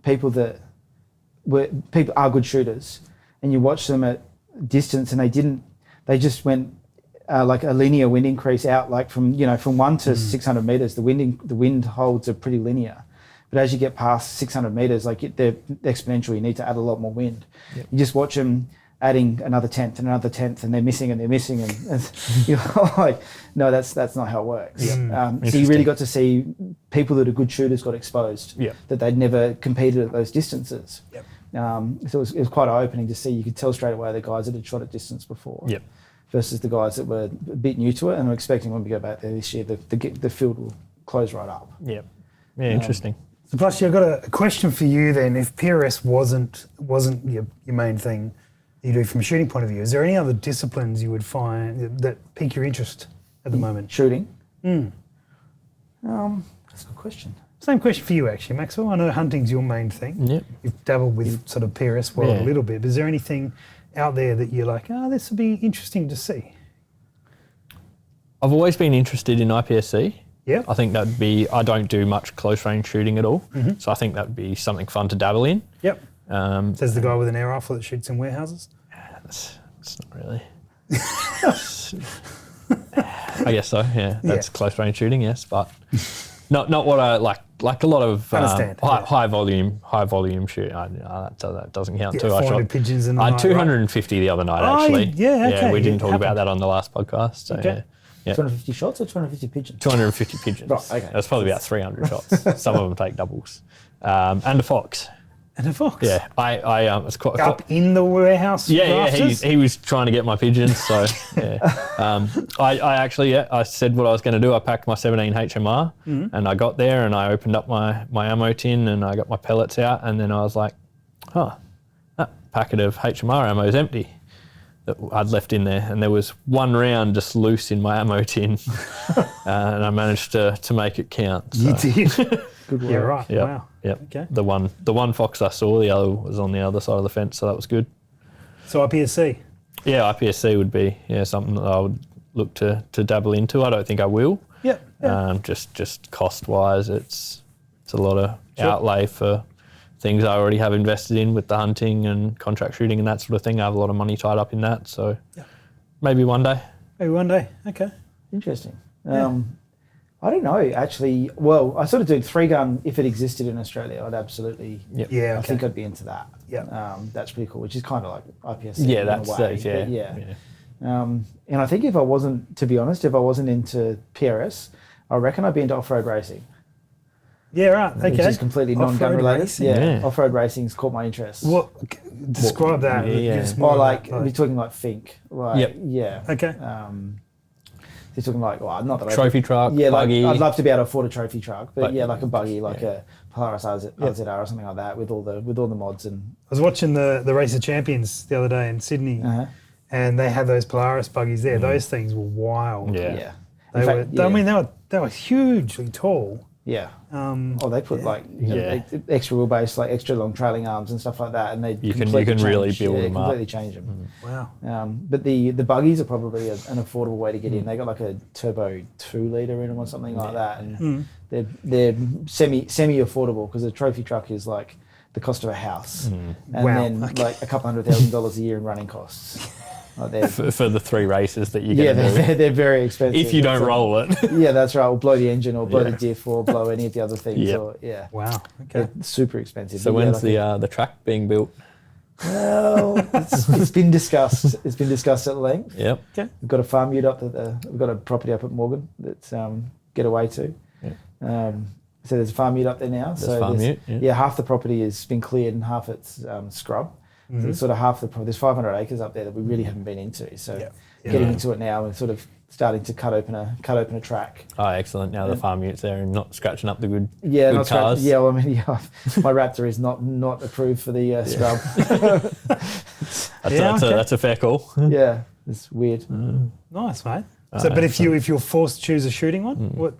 [SPEAKER 3] people are good shooters, and you watch them at distance, and they just went like a linear wind increase out, like from 1 to 600 meters. The wind holds are pretty linear, but as you get past 600 meters, they're exponential. You need to add a lot more wind. Yep. You just watch them adding another tenth and another tenth, and they're missing, and you're like, no, that's not how it works. Yep. So you really got to see people that are good shooters got exposed. Yep. That they'd never competed at those distances. Yep. So it was quite eye-opening to see. You could tell straight away the guys that had shot at distance before, versus the guys that were a bit new to it, and I'm expecting when we go back there this year, the field will close right up.
[SPEAKER 2] Yep. Yeah, interesting.
[SPEAKER 1] So Plushy, I've got a question for you then. If PRS wasn't your main thing you do from a shooting point of view, is there any other disciplines you would find that pique your interest at the moment?
[SPEAKER 3] Shooting? That's a good question.
[SPEAKER 1] Same question for you, actually, Maxwell. I know hunting's your main thing. Yep. You've dabbled with sort of PRS world a little bit. But is there anything out there that you're like, this would be interesting to see?
[SPEAKER 2] I've always been interested in IPSC.
[SPEAKER 1] Yeah.
[SPEAKER 2] I think that'd be, I don't do much close range shooting at all. So I think that would be something fun to dabble in.
[SPEAKER 1] Yep. Says the guy with an air rifle that shoots in warehouses.
[SPEAKER 2] It's not really. I guess so, yeah. That's close range shooting, yes, but not what I like a lot of high volume shoot. That doesn't count too. I shot
[SPEAKER 1] pigeons in the
[SPEAKER 2] I
[SPEAKER 1] night,
[SPEAKER 2] 250 the other night actually.
[SPEAKER 1] Okay.
[SPEAKER 2] We didn't talk about that on the last podcast. So
[SPEAKER 1] okay.
[SPEAKER 2] Yeah.
[SPEAKER 3] 250 shots or 250 pigeons?
[SPEAKER 2] 250 pigeons.
[SPEAKER 3] Right, okay.
[SPEAKER 2] That's probably about 300 shots. Some of them take doubles. And a fox.
[SPEAKER 1] And a fox?
[SPEAKER 2] Yeah. It's quite
[SPEAKER 1] up in the warehouse rafters?
[SPEAKER 2] He was trying to get my pigeons, so yeah. I said what I was going to do. I packed my 17 HMR and I got there and I opened up my ammo tin and I got my pellets out, and then I was like, that packet of HMR ammo is empty that I'd left in there, and there was one round just loose in my ammo tin and I managed to make it count. So.
[SPEAKER 1] You did? Good work. Yeah, right.
[SPEAKER 2] Yep.
[SPEAKER 1] Wow.
[SPEAKER 2] Yep.
[SPEAKER 1] Okay.
[SPEAKER 2] The one fox I saw, the other was on the other side of the fence, so that was good.
[SPEAKER 1] So IPSC?
[SPEAKER 2] Yeah, IPSC would be something that I would look to dabble into. I don't think I will.
[SPEAKER 1] Yeah.
[SPEAKER 2] Just cost wise, it's a lot of outlay for things I already have invested in with the hunting and contract shooting and that sort of thing. I have a lot of money tied up in that, so maybe one day.
[SPEAKER 1] Maybe one day. Okay.
[SPEAKER 3] Interesting. I don't know, actually. Well, I sort of do 3-gun. If it existed in Australia, I'd absolutely.
[SPEAKER 2] Yep.
[SPEAKER 1] Yeah,
[SPEAKER 3] I
[SPEAKER 1] okay.
[SPEAKER 3] think I'd be into that.
[SPEAKER 1] Yeah.
[SPEAKER 3] That's pretty cool, which is kind of like IPSC.
[SPEAKER 2] Yeah,
[SPEAKER 3] in
[SPEAKER 2] that's
[SPEAKER 3] a way.
[SPEAKER 2] yeah.
[SPEAKER 3] But yeah. And I think if I wasn't, to be honest, if I wasn't into PRS, I reckon I'd be into off-road racing.
[SPEAKER 1] Yeah, right. Okay.
[SPEAKER 3] Which is completely non-gun
[SPEAKER 1] Off-road
[SPEAKER 3] related.
[SPEAKER 1] racing?
[SPEAKER 3] Yeah.
[SPEAKER 2] Yeah.
[SPEAKER 3] Off-road racing's caught my interest.
[SPEAKER 1] What? Describe that.
[SPEAKER 2] Yeah.
[SPEAKER 1] Give us
[SPEAKER 3] Or
[SPEAKER 1] more
[SPEAKER 3] like,
[SPEAKER 1] about,
[SPEAKER 3] we're talking like Fink. Like,
[SPEAKER 2] Yep.
[SPEAKER 3] yeah.
[SPEAKER 1] Okay.
[SPEAKER 3] You're talking like, well, not that
[SPEAKER 2] Trophy truck,
[SPEAKER 3] yeah, like,
[SPEAKER 2] buggy.
[SPEAKER 3] I'd love to be able to afford a trophy truck, but
[SPEAKER 2] But-
[SPEAKER 3] yeah, like a buggy, like
[SPEAKER 2] yeah.
[SPEAKER 3] a Polaris RZR or something like that, with all the mods and.
[SPEAKER 1] I was watching the Race of Champions the other day in Sydney, and they had those Polaris buggies there. Those things were wild.
[SPEAKER 2] Yeah.
[SPEAKER 3] Yeah.
[SPEAKER 1] They
[SPEAKER 3] In
[SPEAKER 1] were.
[SPEAKER 3] fact,
[SPEAKER 1] I mean, they were hugely tall.
[SPEAKER 3] Yeah.
[SPEAKER 1] Um,
[SPEAKER 3] Oh, they put like
[SPEAKER 2] Yeah.
[SPEAKER 3] extra wheelbase, like extra long trailing arms and stuff like that, and they
[SPEAKER 2] You can really build them up.
[SPEAKER 3] completely change them.
[SPEAKER 1] wow.
[SPEAKER 3] But the buggies are probably an affordable way to get in. They got like a turbo 2-liter in them or something like that, and they're semi affordable because a trophy truck is like the cost of a house, and
[SPEAKER 1] Wow.
[SPEAKER 3] then like a couple $100,000 a year in running costs. Like they're,
[SPEAKER 2] For the 3 races that you
[SPEAKER 3] yeah,
[SPEAKER 2] get to do.
[SPEAKER 3] they're very expensive.
[SPEAKER 2] If you don't
[SPEAKER 3] So-
[SPEAKER 2] roll it.
[SPEAKER 3] Yeah, that's right. Or blow the engine, or blow
[SPEAKER 2] Yeah.
[SPEAKER 3] the diff, or blow any of the other things.
[SPEAKER 2] Yep.
[SPEAKER 3] Or, yeah,
[SPEAKER 1] Wow. Okay.
[SPEAKER 3] they're super expensive.
[SPEAKER 2] So
[SPEAKER 3] But yeah,
[SPEAKER 2] when's the track being built?
[SPEAKER 3] Well, it's been discussed. It's been discussed at length.
[SPEAKER 2] Yep.
[SPEAKER 1] Okay.
[SPEAKER 3] We've got a farm ute up we've got a property up at Morgan that's get away to.
[SPEAKER 2] Yeah.
[SPEAKER 3] So there's a farm ute up there now.
[SPEAKER 2] There's farm ute, yeah.
[SPEAKER 3] half the property has been cleared and half it's scrub. So it's sort of half there's 500 acres up there that we really haven't been into. So
[SPEAKER 1] Yeah.
[SPEAKER 3] getting into it now and sort of starting to cut open a track.
[SPEAKER 2] Oh, excellent. Now the farm ute's there and not scratching up the good,
[SPEAKER 3] Yeah,
[SPEAKER 2] good
[SPEAKER 3] not scratch-
[SPEAKER 2] cars.
[SPEAKER 3] Yeah, well, I mean, my Raptor is not approved for the scrub.
[SPEAKER 2] That's a fair call.
[SPEAKER 3] Yeah, it's weird.
[SPEAKER 1] Nice, mate. So, but if you're forced to choose a shooting one, what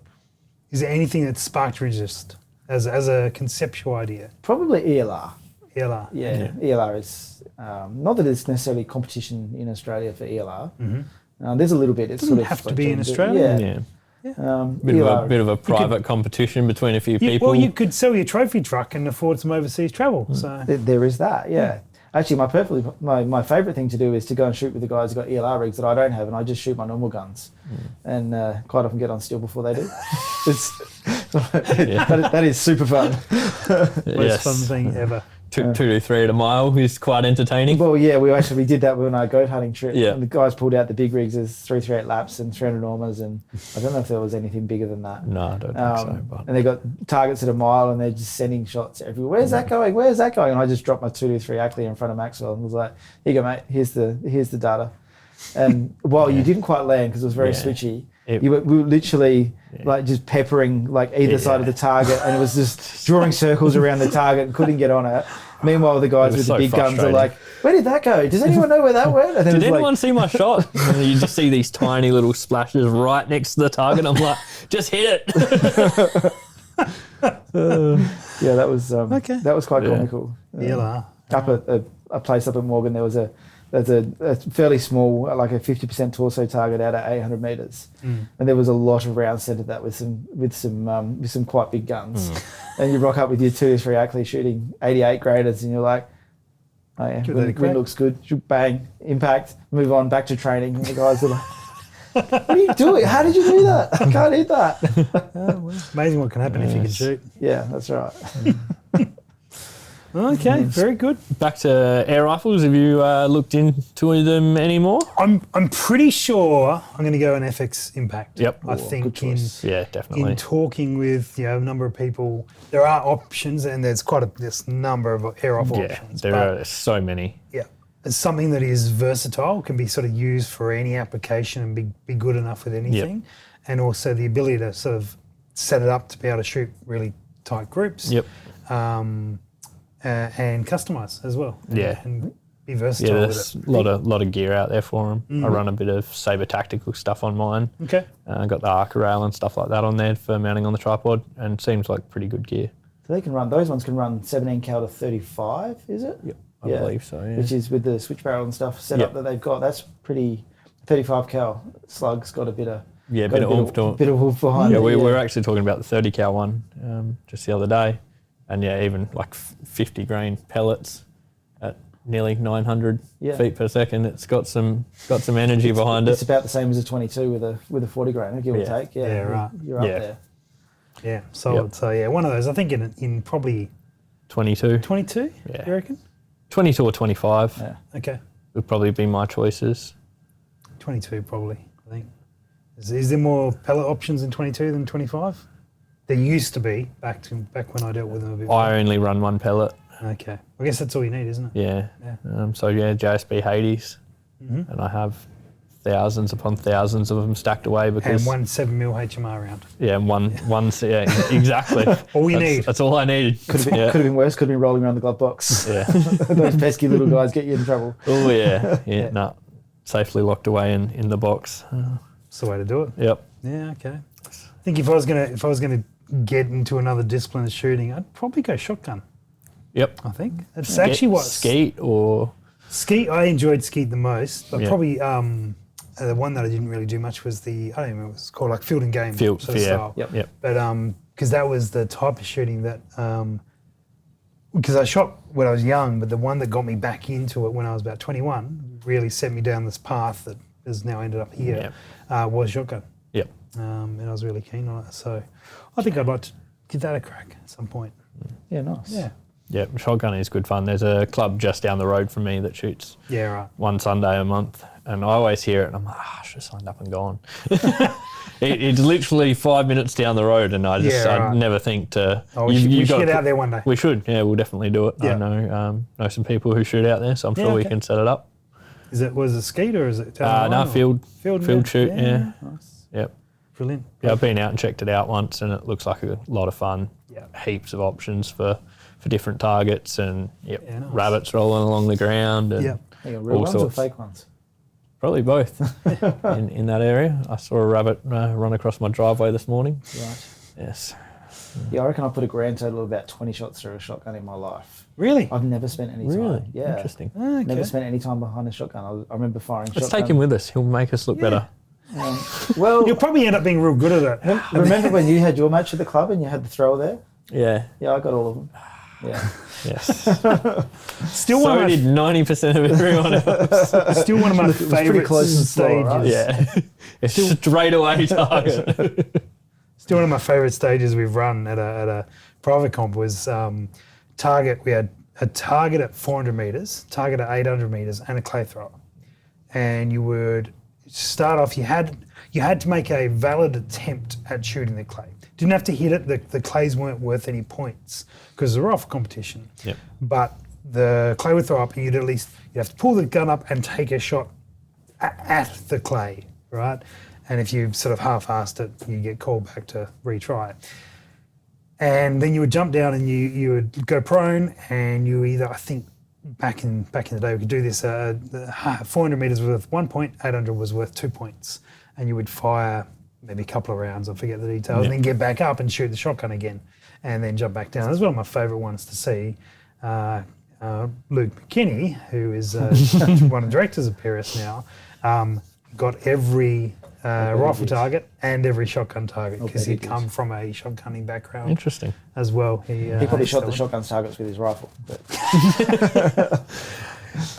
[SPEAKER 1] is there anything that sparked your interest as a conceptual idea?
[SPEAKER 3] Probably ELR.
[SPEAKER 1] ELR.
[SPEAKER 3] Yeah, ELR is not that it's necessarily competition in Australia for ELR. There's a little bit. It
[SPEAKER 1] Doesn't have to be in Australia.
[SPEAKER 2] Yeah. Bit
[SPEAKER 3] ELR,
[SPEAKER 2] of a private competition between a few people.
[SPEAKER 1] Well, you could sell your trophy truck and afford some overseas travel. So
[SPEAKER 3] there is that. Yeah. Actually, my favourite thing to do is to go and shoot with the guys who got ELR rigs that I don't have, and I just shoot my normal guns, and quite often get on steel before they do. That is super fun.
[SPEAKER 1] most fun thing ever.
[SPEAKER 2] 2-3 at a mile is quite entertaining.
[SPEAKER 3] Well, yeah, we did that when our goat hunting trip.
[SPEAKER 2] Yeah.
[SPEAKER 3] And the guys pulled out the big rigs as 338 laps and 300 normas, and I don't know if there was anything bigger than that.
[SPEAKER 2] No, I don't think so. But
[SPEAKER 3] And they got targets at a mile, and they're just sending shots everywhere. Where's that going? Where's that going? And I just dropped my 223 Ackley in front of Maxwell and was like, "Here you go, mate. Here's the data." And while you didn't quite land because it was very switchy, we were literally like just peppering like either side of the target, and it was just drawing circles around the target and couldn't get on it. Meanwhile, the guys with the big guns are like, "Where did that go? Does anyone know where that went?" And then
[SPEAKER 2] did
[SPEAKER 3] it's
[SPEAKER 2] anyone see my shot? And you just see these tiny little splashes right next to the target. I'm like, just hit it.
[SPEAKER 3] yeah, that was that was quite comical.
[SPEAKER 1] ELR.
[SPEAKER 3] Up at a place up at Morgan, there's a fairly small, like a 50% torso target out at 800 meters, and there was a lot of rounds sent at that with some quite big guns. And you rock up with your 2-3 Ackley shooting 88 graders, and you're like, "Oh yeah, wind looks good." Bang, impact, move on, back to training. And the guys are like, "What are you doing? How did you do that? I can't hit that."
[SPEAKER 1] Amazing what can happen if you can shoot.
[SPEAKER 3] Yeah, that's right.
[SPEAKER 1] Okay, very good.
[SPEAKER 2] Back to air rifles. Have you looked into them anymore?
[SPEAKER 1] I'm pretty sure I'm going to go an FX Impact.
[SPEAKER 2] Yep.
[SPEAKER 1] I think in
[SPEAKER 2] Yeah, definitely.
[SPEAKER 1] in talking with a number of people, there are options, and there's quite this number of air rifle options.
[SPEAKER 2] There
[SPEAKER 1] but
[SPEAKER 2] are so many.
[SPEAKER 1] Yeah, it's something that is versatile, can be sort of used for any application and be good enough with anything, and also the ability to sort of set it up to be able to shoot really tight groups.
[SPEAKER 2] Yep.
[SPEAKER 1] And customize as well.
[SPEAKER 2] Yeah.
[SPEAKER 1] And be
[SPEAKER 2] Yeah,
[SPEAKER 1] versatile
[SPEAKER 2] there's
[SPEAKER 1] with
[SPEAKER 2] a lot of gear out there for them. I run a bit of Sabre tactical stuff on mine.
[SPEAKER 1] it. Okay.
[SPEAKER 2] Got the Arca rail and stuff like that on there for mounting on the tripod, and seems like pretty good gear.
[SPEAKER 3] So those ones can run 17 cal to 35, is it?
[SPEAKER 2] Yep, I believe so. Yeah.
[SPEAKER 3] Which is with the switch barrel and stuff set up that they've got. That's pretty. 35 cal slug's got a bit of
[SPEAKER 2] bit of oomph to it.
[SPEAKER 3] bit of wolf behind
[SPEAKER 2] Yeah,
[SPEAKER 3] it.
[SPEAKER 2] we were actually talking about the 30 cal one just the other day, and even like 50 grain pellets at nearly 900
[SPEAKER 3] Yeah.
[SPEAKER 2] feet per second. It's got some energy behind
[SPEAKER 3] It's
[SPEAKER 2] it.
[SPEAKER 3] about the same as a 22 with a 40 grainer, give or
[SPEAKER 2] Yeah.
[SPEAKER 3] take. Yeah,
[SPEAKER 1] Yeah, right.
[SPEAKER 3] You're up
[SPEAKER 2] Yeah.
[SPEAKER 3] there.
[SPEAKER 1] Yeah, solid.
[SPEAKER 2] Yep.
[SPEAKER 1] So yeah, one of those. I think in probably
[SPEAKER 2] 22.
[SPEAKER 1] 22.
[SPEAKER 2] Yeah.
[SPEAKER 1] You reckon?
[SPEAKER 2] 22 or 25
[SPEAKER 3] Yeah.
[SPEAKER 1] Okay,
[SPEAKER 2] would probably be my choices.
[SPEAKER 1] 22 probably. I think. Is there more pellet options in 22 than 25? There used to be back when I dealt with them a bit.
[SPEAKER 2] I only run one pellet.
[SPEAKER 1] Okay, I guess that's all you need, isn't it?
[SPEAKER 2] Yeah.
[SPEAKER 1] Yeah.
[SPEAKER 2] So yeah, JSB Hades,
[SPEAKER 1] Mhm.
[SPEAKER 2] and I have thousands upon thousands of them stacked away because
[SPEAKER 1] And one 7mm HMR round.
[SPEAKER 2] yeah, one yeah, exactly.
[SPEAKER 1] All you
[SPEAKER 2] That's-
[SPEAKER 1] need.
[SPEAKER 2] That's all I needed.
[SPEAKER 3] Could have been worse. Could have been rolling around the glove box.
[SPEAKER 2] Yeah.
[SPEAKER 3] Those pesky little guys get you in trouble.
[SPEAKER 2] Oh yeah. No, safely locked away in the box.
[SPEAKER 1] That's the way to do it.
[SPEAKER 2] Yep.
[SPEAKER 1] Yeah. Okay. I think if I was gonna get into another discipline of shooting, I'd probably go shotgun.
[SPEAKER 2] Yep.
[SPEAKER 1] I think it's actually what
[SPEAKER 2] skeet or
[SPEAKER 1] Skeet. I enjoyed Skeet the most, but
[SPEAKER 2] Yeah.
[SPEAKER 1] probably the one that I didn't really do much was I don't even remember what it's called, like field and game
[SPEAKER 2] Field,
[SPEAKER 1] sort of
[SPEAKER 2] yeah.
[SPEAKER 1] style.
[SPEAKER 3] Yep.
[SPEAKER 1] But because that was the type of shooting that because I shot when I was young, but the one that got me back into it when I was about 21 really set me down this path that has now ended up here was shotgun.
[SPEAKER 2] Yep.
[SPEAKER 1] And I was really keen on it. So I think I'd like to give that a crack at some point.
[SPEAKER 3] Yeah, nice.
[SPEAKER 1] Yeah.
[SPEAKER 2] Yeah, shotgun is good fun. There's a club just down the road from me that shoots
[SPEAKER 1] Yeah, right.
[SPEAKER 2] one Sunday a month, and I always hear it, and I'm like, I should have signed up and gone. It's literally 5 minutes down the road, and I never think to.
[SPEAKER 1] Oh, we should get out there one day.
[SPEAKER 2] We should, yeah, we'll definitely do it.
[SPEAKER 1] Yeah.
[SPEAKER 2] I know some people who shoot out there, so I'm sure we
[SPEAKER 1] okay.
[SPEAKER 2] can set it up.
[SPEAKER 1] Was it Skeet or is it down the
[SPEAKER 2] No,
[SPEAKER 1] line, or-
[SPEAKER 2] field shoot, yeah.
[SPEAKER 1] Nice.
[SPEAKER 2] Yep.
[SPEAKER 1] Brilliant.
[SPEAKER 2] Yeah, I've been out and checked it out once, and it looks like a lot of fun.
[SPEAKER 1] Yeah.
[SPEAKER 2] Heaps of options for different targets, and
[SPEAKER 1] Yeah, nice.
[SPEAKER 2] rabbits rolling along the ground, and
[SPEAKER 1] Yeah.
[SPEAKER 3] Hang on, real
[SPEAKER 2] all
[SPEAKER 3] ones or
[SPEAKER 2] sorts.
[SPEAKER 3] fake ones?
[SPEAKER 2] Probably both in that area. I saw a rabbit run across my driveway this morning.
[SPEAKER 3] Right.
[SPEAKER 2] Yes.
[SPEAKER 3] Yeah, I reckon I put a grand total of about 20 shots through a shotgun in my life.
[SPEAKER 1] Really?
[SPEAKER 3] I've never spent any time.
[SPEAKER 2] Really?
[SPEAKER 3] Yeah.
[SPEAKER 2] Interesting.
[SPEAKER 1] Okay.
[SPEAKER 3] Never spent any time behind a shotgun. I remember firing
[SPEAKER 2] Let's
[SPEAKER 3] shotgun.
[SPEAKER 2] take him with us. He'll make us look better.
[SPEAKER 3] Well,
[SPEAKER 1] You'll probably end up being real good at it.
[SPEAKER 3] remember when you had your match at the club and you had the thrower there?
[SPEAKER 2] Yeah.
[SPEAKER 3] Yeah, I got all of them. Yeah.
[SPEAKER 2] Yes.
[SPEAKER 1] Still
[SPEAKER 2] So
[SPEAKER 1] one of
[SPEAKER 2] did 90% of everyone else.
[SPEAKER 1] my, still one of my
[SPEAKER 3] pretty
[SPEAKER 1] favourite
[SPEAKER 3] close and slow,
[SPEAKER 1] stages.
[SPEAKER 3] right?
[SPEAKER 2] Yeah. It's straight away target.
[SPEAKER 1] Still one of my favourite stages we've run at a private comp was target. We had a target at 400 metres, target at 800 metres, and a clay thrower. And you would start off. You had to make a valid attempt at shooting the clay. Didn't have to hit it. The clays weren't worth any points because it's a rifle competition.
[SPEAKER 2] Yep.
[SPEAKER 1] But the clay would throw up, and you'd have to pull the gun up and take a shot at the clay, right? And if you sort of half-assed it, you get called back to retry it. And then you would jump down and you would go prone, and you either, I think back in the day we could do this, 400 metres was worth 1 point, 800 was worth 2 points. And you would fire maybe a couple of rounds, I forget the details, and then get back up and shoot the shotgun again, and then jump back down. That's one of my favourite ones to see. Luke McKinney, who is one of the directors of PRS now, got every rifle target and every shotgun target because he'd come from a shotgunning background
[SPEAKER 2] Interesting.
[SPEAKER 1] as well.
[SPEAKER 3] He probably shot the shotgun targets with his rifle. But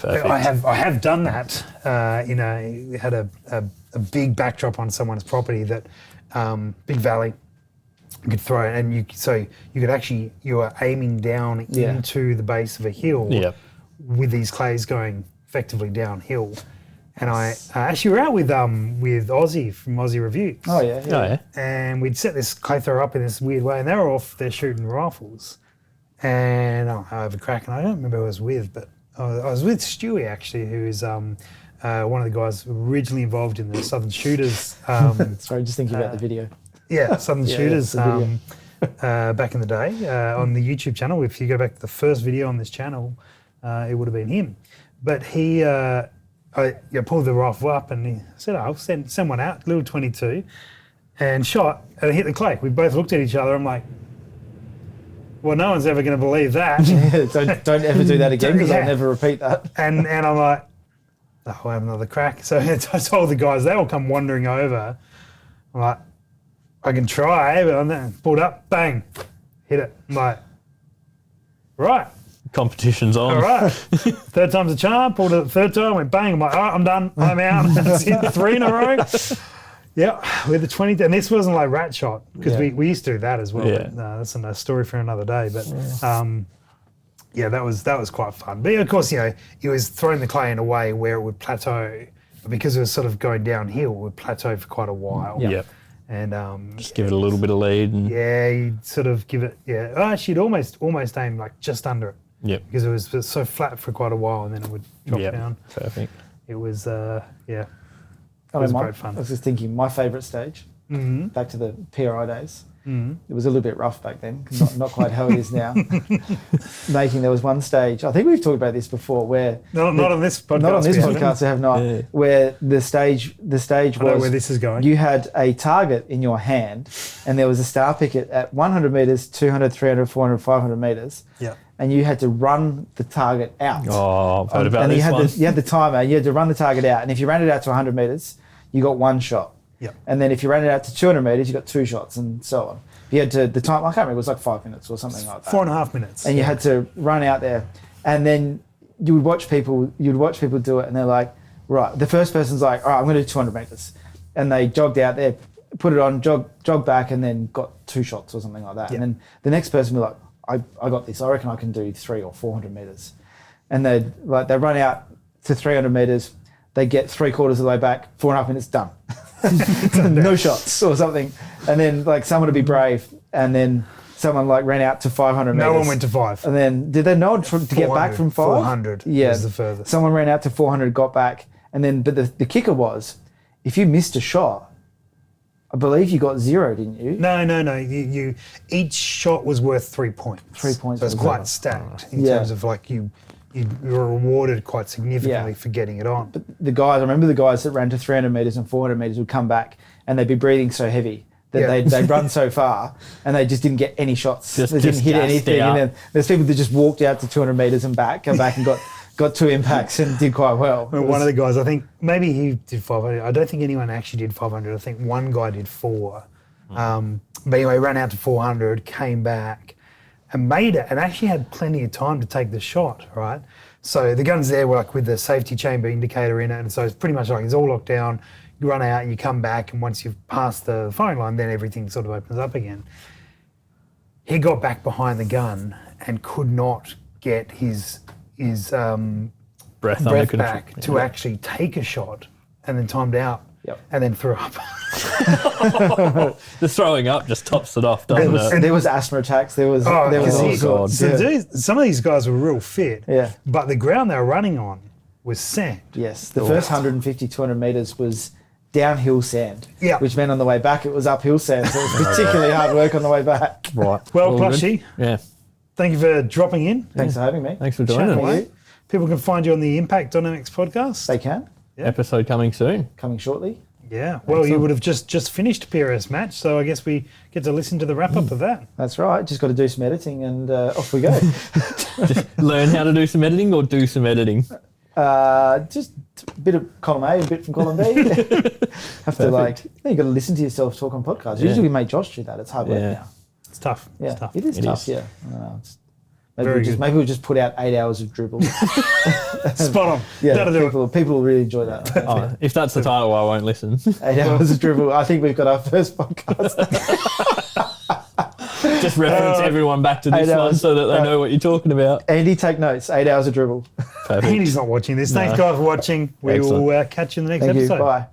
[SPEAKER 2] Perfect.
[SPEAKER 1] I have done that. We had a big backdrop on someone's property that big valley. You could throw it, and you were aiming down into the base of a hill
[SPEAKER 2] Yep.
[SPEAKER 1] with these clays going effectively downhill. And I actually were out with Aussie from Aussie Reviews.
[SPEAKER 3] oh yeah,
[SPEAKER 2] Oh, yeah.
[SPEAKER 1] And we'd set this clay thrower up in this weird way, and they were off there shooting rifles. And I have a crack, and I don't remember who I was with, but I was with Stewie actually, who is one of the guys originally involved in the Southern Shooters.
[SPEAKER 3] Sorry, just thinking about the video.
[SPEAKER 1] Yeah, Southern Shooters
[SPEAKER 3] the
[SPEAKER 1] back in the day on the YouTube channel. If you go back to the first video on this channel, it would have been him. But he pulled the rifle up and he said, I'll send one out, little 22, and shot and hit the clay. We both looked at each other. I'm like, well, no one's ever going to believe that.
[SPEAKER 3] don't ever do that again because
[SPEAKER 1] Yeah.
[SPEAKER 3] I'll never repeat that.
[SPEAKER 1] And I'm like, oh, I'll have another crack. So I told the guys, they all come wandering over. I'm like, I can try, but I'm then pulled up, bang, hit it. I'm like, right.
[SPEAKER 2] Competition's on.
[SPEAKER 1] All right. Third time's a charm. Pulled it the third time. Went bang. I'm like, all right, I'm done. I'm out. That's it. 3 in a row. Yeah, with the 20, and this wasn't like rat shot because we used to do that as well.
[SPEAKER 2] Yeah.
[SPEAKER 1] But, that's a story for another day. But that was quite fun. But of course, it was throwing the clay in a way where it would plateau, because it was sort of going downhill. It would plateau for quite a while.
[SPEAKER 2] Yeah.
[SPEAKER 1] And
[SPEAKER 2] just give it a little bit of lead. And
[SPEAKER 1] you'd sort of give it. Yeah, actually, you'd almost aim like just under it.
[SPEAKER 2] Yep.
[SPEAKER 1] Because it was so flat for quite a while, and then it would drop down.
[SPEAKER 2] Perfect.
[SPEAKER 1] It was
[SPEAKER 3] It
[SPEAKER 1] was great fun.
[SPEAKER 3] I was just thinking, my favourite stage, back to the PRI days, it was a little bit rough back then, not quite how it is now. There was one stage, I think we've talked about this before, where...
[SPEAKER 1] Not on this podcast.
[SPEAKER 3] Not on this podcast, I have not. Where the stage was...
[SPEAKER 1] I know where this is going.
[SPEAKER 3] You had a target in your hand, and there was a star picket at 100 metres, 200, 300, 400, 500 metres.
[SPEAKER 1] Yeah.
[SPEAKER 3] And you had to run the target out.
[SPEAKER 2] Oh, I've heard about
[SPEAKER 3] and
[SPEAKER 2] this one.
[SPEAKER 3] You had the timer, you had to run the target out. And if you ran it out to 100 metres, you got 1 shot.
[SPEAKER 1] Yep.
[SPEAKER 3] And then if you ran it out to 200 metres, you got 2 shots, and so on. You had to, the time, I can't remember, it was like 5 minutes or something like that.
[SPEAKER 1] 4.5 minutes.
[SPEAKER 3] And you had to run out there. And then you'd watch people do it, and they're like, right, the first person's like, all right, I'm going to do 200 metres. And they jogged out there, put it on, jogged back, and then got 2 shots or something like that. Yep. And then the next person would be like, I got this. I reckon I can do 300 or 400 metres. And they run out to 300 metres. They get 3/4 of the way back, 4.5 minutes, done. No shots or something. And then someone would be brave, and then someone ran out to 500 metres.
[SPEAKER 1] No one went to 5.
[SPEAKER 3] And then did they know to get back from 5?
[SPEAKER 1] 400 was the furthest.
[SPEAKER 3] Someone ran out to 400, got back, and then but the kicker was, if you missed a shot, I believe you got 0, didn't you?
[SPEAKER 1] No. You each shot was worth 3 points.
[SPEAKER 3] 3 points.
[SPEAKER 1] So it's quite stacked in terms of you were rewarded quite significantly for getting it on.
[SPEAKER 3] But I remember the guys that ran to 300 metres and 400 metres would come back, and they'd be breathing so heavy that they'd run so far, and they just didn't get any shots. They didn't hit anything. And then there's people that just walked out to 200 metres and come back and got 2 impacts and did quite well.
[SPEAKER 1] One of the guys, I think maybe he did 500. I don't think anyone actually did 500. I think one guy did 4. But anyway, ran out to 400, came back and made it, and actually had plenty of time to take the shot, right? So the gun's there with the safety chamber indicator in it, and so it's pretty much it's all locked down. You run out, you come back, and once you've passed the firing line, then everything sort of opens up again. He got back behind the gun and could not get his breath back to actually take a shot, and then timed out.
[SPEAKER 3] Yep.
[SPEAKER 1] And then threw up.
[SPEAKER 2] The throwing up just tops it off, doesn't it?
[SPEAKER 3] And there was asthma attacks. There was all sorts.
[SPEAKER 1] Some of these guys were real fit.
[SPEAKER 3] Yeah.
[SPEAKER 1] But the ground they were running on was sand.
[SPEAKER 3] Yes. The first 150, 200 metres was downhill sand.
[SPEAKER 1] Yeah.
[SPEAKER 3] Which meant on the way back it was uphill sand. So it was particularly hard work on the way back.
[SPEAKER 2] Right.
[SPEAKER 1] Well, Plushy.
[SPEAKER 2] Yeah.
[SPEAKER 1] Thank you for dropping in.
[SPEAKER 3] Thanks for having me.
[SPEAKER 2] Thanks for joining us.
[SPEAKER 1] People can find you on the Impact Dynamics podcast.
[SPEAKER 3] They can.
[SPEAKER 1] Yeah.
[SPEAKER 2] Episode coming soon.
[SPEAKER 3] Coming shortly.
[SPEAKER 1] Yeah. Well, you would have just finished PRS match, so I guess we get to listen to the wrap up of that.
[SPEAKER 3] That's right. Just got to do some editing, and off we go.
[SPEAKER 2] Just learn how to do some editing, or do some editing.
[SPEAKER 3] Just a bit of column A, a bit from column B. Have to you got to listen to yourself talk on podcasts. Usually we make Josh do that. It's hard work now.
[SPEAKER 1] It's tough.
[SPEAKER 3] Yeah,
[SPEAKER 1] it's tough.
[SPEAKER 3] It is tough. Yeah. Maybe we'll just put out 8 hours of dribble.
[SPEAKER 1] Spot on.
[SPEAKER 3] Yeah, people will really enjoy that.
[SPEAKER 2] If that's the title, I won't listen.
[SPEAKER 3] 8 hours of dribble. I think we've got our first podcast.
[SPEAKER 2] Just reference everyone back to this one so that they know what you're talking about.
[SPEAKER 3] Andy, take notes. 8 hours of dribble.
[SPEAKER 2] Perfect.
[SPEAKER 1] Andy's not watching this. Thanks, guys, for watching. We will catch you in the next episode.
[SPEAKER 3] Bye.